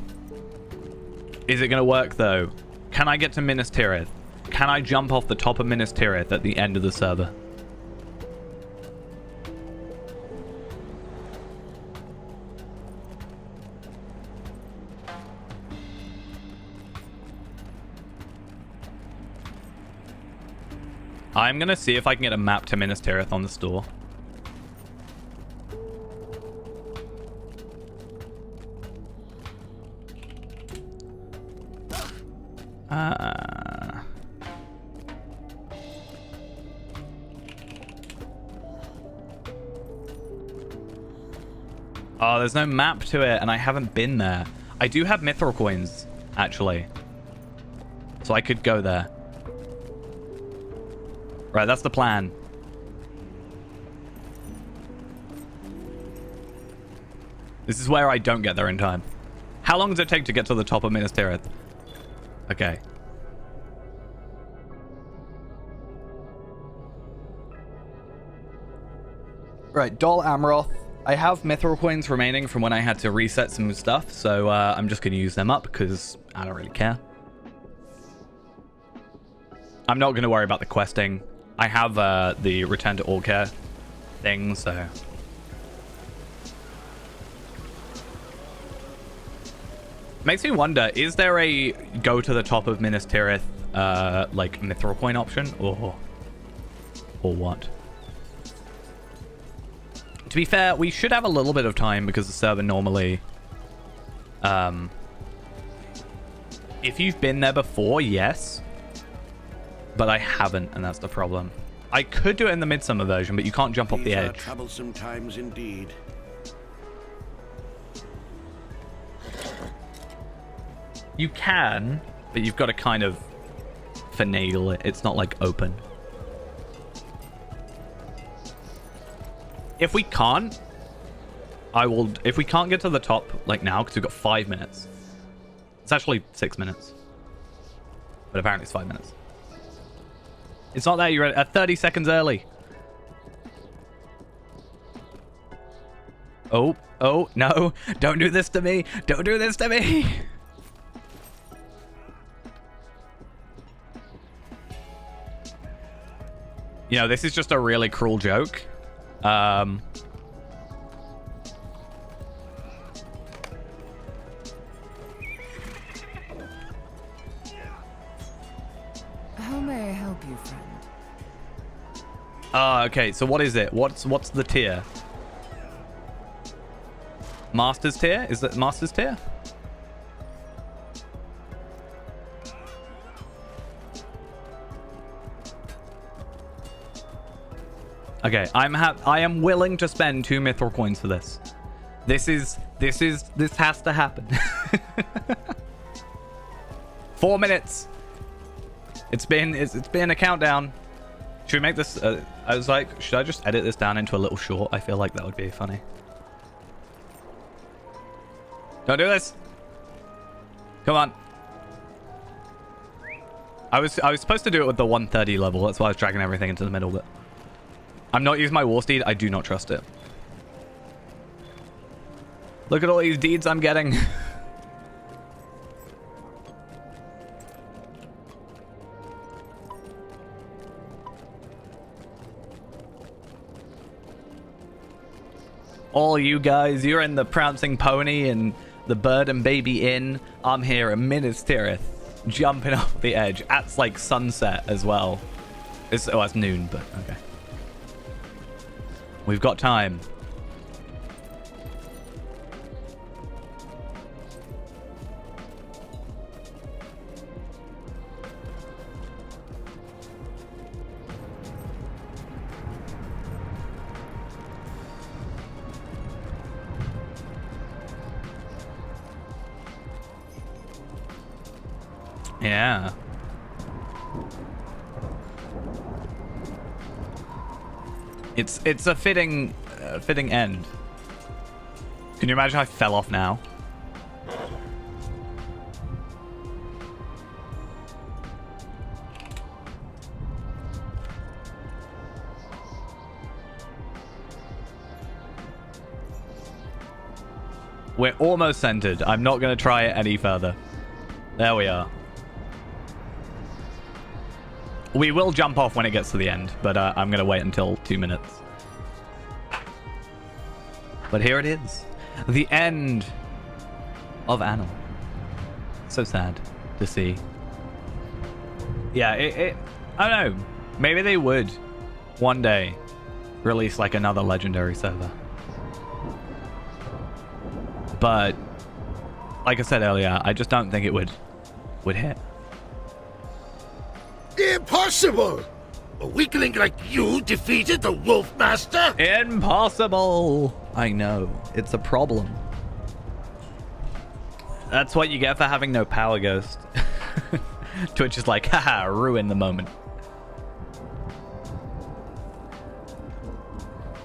Is it going to work though? Can I get to Minas Tirith? Can I jump off the top of Minas Tirith at the end of the server? I'm going to see if I can get a map to Minas Tirith on the store. Oh, there's no map to it, and I haven't been there. I do have mithril coins, actually. So I could go there. Right, that's the plan. This is where I don't get there in time. How long does it take to get to the top of Minas Tirith? Okay. Right, Dol Amroth. I have mithril coins remaining from when I had to reset some stuff, so I'm just going to use them up because I don't really care. I'm not going to worry about the questing. I have the Return to Orcare thing, so... Makes me wonder, is there a go to the top of Minas Tirith, like, mithril coin option, or what? To be fair, we should have a little bit of time because the server normally... if you've been there before, yes. But I haven't, and that's the problem. I could do it in the Midsummer version, but you can't jump off the edge. These are troublesome times indeed. You can, but you've got to kind of finagle it. It's not like open. If we can't, I will... If we can't get to the top, like now, because we've got 5 minutes. It's actually 6 minutes. But apparently it's 5 minutes. It's not that you're at 30 seconds early. Oh, no. Don't do this to me. Don't do this to me. You know, this is just a really cruel joke. How may I help you, friend? Okay, so what is it? What's the tier? Master's tier? Is that Master's tier? Okay, I am willing to spend 2 mithril coins for this. This has to happen. 4 minutes. It's been a countdown. Should we make this? I was like, should I just edit this down into a little short? I feel like that would be funny. Don't do this. Come on. I was supposed to do it with the 130 level. That's why I was dragging everything into the middle. But I'm not using my war steed. I do not trust it. Look at all these deeds I'm getting. All you guys, you're in the Prancing Pony and the Bird and Baby Inn. I'm here in Minas Tirith, jumping off the edge. That's like sunset as well. It's noon, but okay. We've got time. Yeah. It's a fitting end. Can you imagine if I fell off now? We're almost centered. I'm not going to try it any further. There we are. We will jump off when it gets to the end, but I'm going to wait until 2 minutes. But here it is. The end of Anor. So sad to see. Yeah, I don't know. Maybe they would one day release like another legendary server. But like I said earlier, I just don't think it would hit. Impossible! A weakling like you defeated the Wolf Master? Impossible! I know. It's a problem. That's what you get for having no power ghost. Twitch is like, haha, ruin the moment.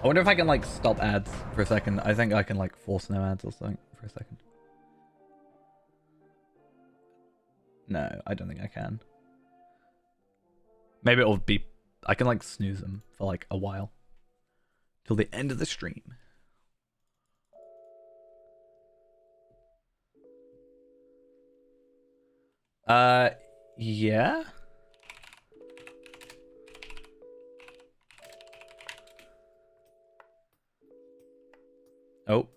I wonder if I can like stop ads for a second. I think I can like force no ads or something for a second. No, I don't think I can. Maybe it'll be... I can like snooze them for like a while. Till the end of the stream. Yeah? Oh.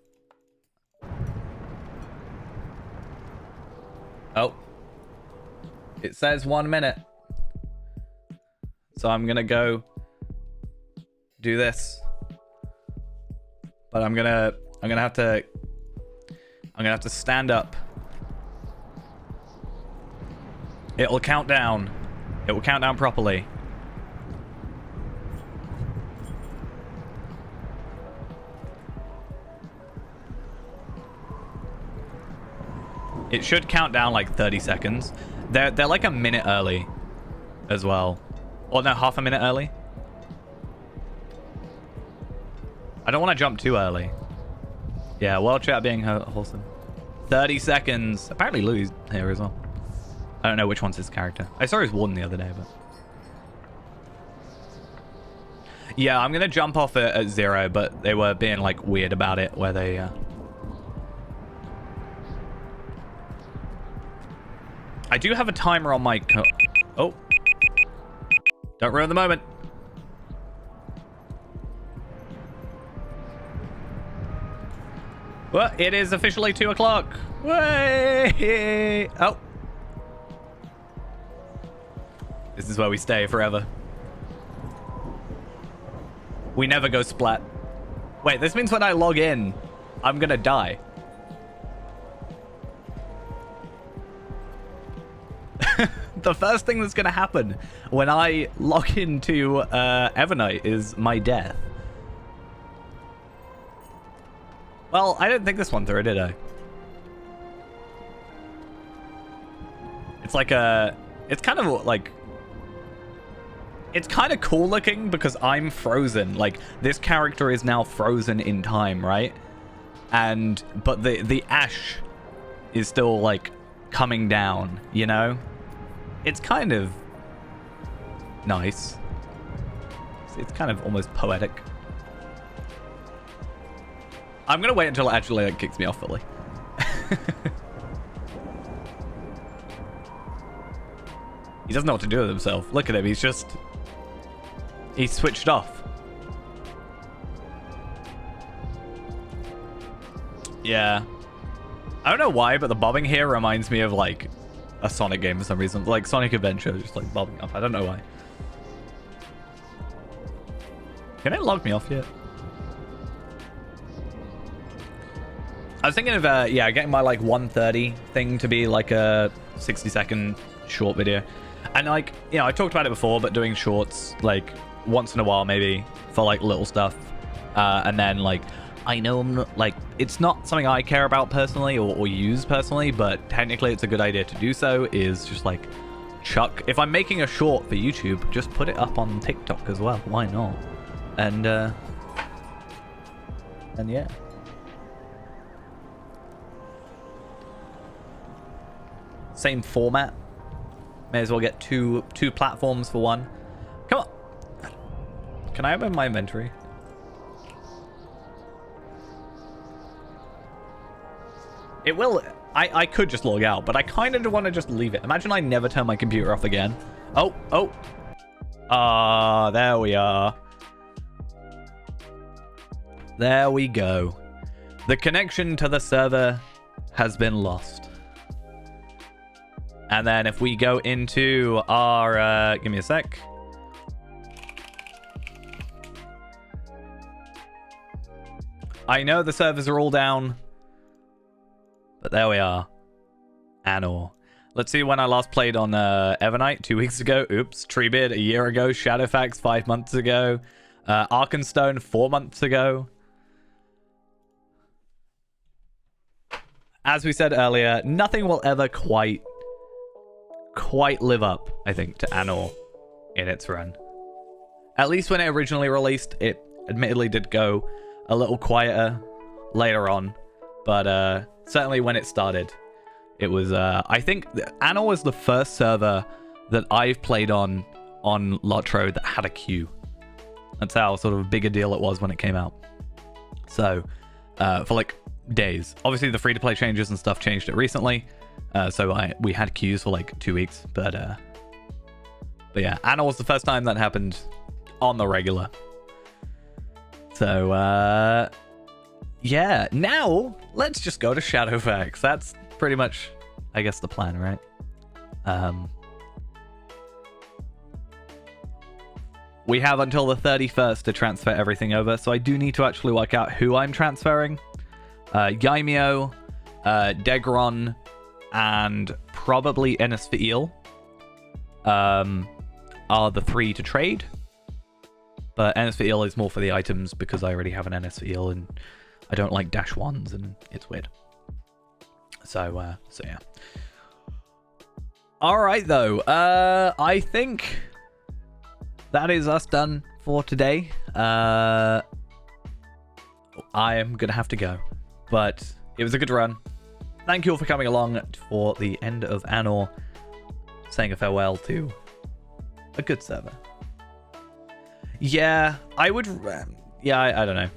Oh. It says 1 minute. So I'm gonna go do this. But I'm gonna have to stand up. It'll count down. It will count down properly. It should count down like 30 seconds. They're like a minute early as well. Or no, half a minute early. I don't want to jump too early. Yeah, world chat being wholesome. 30 seconds. Apparently Louis here as well. I don't know which one's his character. I saw his warden the other day, but... Yeah, I'm going to jump off at 0, but they were being like weird about it where they... I do have a timer on my... Oh. Don't ruin the moment. Well, it is officially 2 o'clock. Way! Oh. This is where we stay forever. We never go splat. Wait, this means when I log in, I'm gonna die. The first thing that's gonna happen when I log into Evernight is my death. Well, I didn't think this one through, did I? It's like a... It's kind of like... It's kind of cool looking because I'm frozen. Like, this character is now frozen in time, right? And... But the ash is still, like, coming down, you know? It's kind of... nice. It's kind of almost poetic. I'm gonna wait until it actually like, kicks me off fully. He doesn't know what to do with himself. Look at him, he's just... He's switched off. Yeah. I don't know why, but the bobbing here reminds me of like a Sonic game for some reason. Like Sonic Adventure, just like bobbing up. I don't know why. Can it log me off yet? I was thinking of, yeah, getting my, like, 1:30 thing to be, like, a 60-second short video. And, like, you know, I talked about it before, but doing shorts, like, once in a while, maybe, for, like, little stuff. And then, like, I know I'm not, like, it's not something I care about personally or use personally, but technically it's a good idea to do so, is just like chuck, if I'm making a short for YouTube, just put it up on TikTok as well. Why not? And yeah. Same format. May as well get two platforms for one. Come on. Can I open my inventory? It will. I could just log out, but I kind of want to just leave it. Imagine I never turn my computer off again. Oh. There we are. There we go. The connection to the server has been lost. And then if we go into our... give me a sec. I know the servers are all down. But there we are. Anor. Let's see when I last played on Evernight 2 weeks ago. Oops. Treebeard a year ago. Shadowfax 5 months ago. Arkenstone 4 months ago. As we said earlier, nothing will ever quite live up, I think, to Anor in its run. At least when it originally released, it admittedly did go a little quieter later on. But certainly when it started, it was, I think Anor was the first server that I've played on Lotro that had a queue. That's how sort of big a deal it was when it came out. So, for like days. Obviously the free-to-play changes and stuff changed it recently. So we had queues for like 2 weeks. But yeah, Anor was the first time that happened on the regular. So, yeah, now let's just go to Shadowfax. That's pretty much, I guess, the plan, right? We have until the 31st to transfer everything over, so I do need to actually work out who I'm transferring. Yaimio, Degron, and probably Enisfiel are the 3 to trade. But Enisfiel is more for the items because I already have an Enisfiel and I don't like -1s and it's weird. So yeah. Alright though, I think that is us done for today. I am gonna have to go, but it was a good run. Thank you all for coming along for the end of Anor, saying a farewell to a good server. Yeah, I would, yeah, I don't know.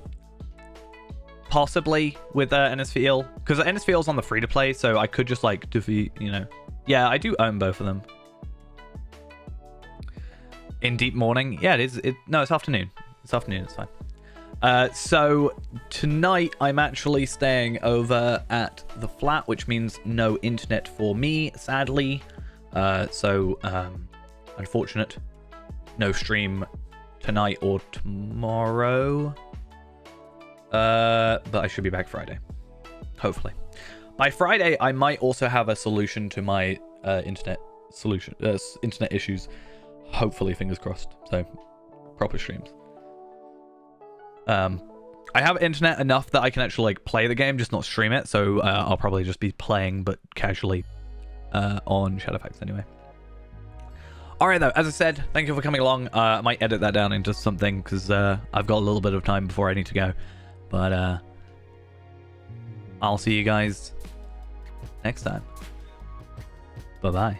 Possibly with Enisfiel, because Enisfiel's on the free-to-play, so I could just like defeat, you know. Yeah, I do own both of them. In deep morning, yeah, it is. No, it's afternoon. It's afternoon. It's fine. So tonight I'm actually staying over at the flat, which means no internet for me, sadly. So unfortunate. No stream tonight or tomorrow. But I should be back Friday. Hopefully. By Friday, I might also have a solution to my internet issues. Hopefully, fingers crossed. So, proper streams. I have internet enough that I can actually like play the game, just not stream it. So I'll probably just be playing, but casually on Shadowfax anyway. Alright though, as I said, thank you for coming along. I might edit that down into something because I've got a little bit of time before I need to go. But I'll see you guys next time. Bye-bye.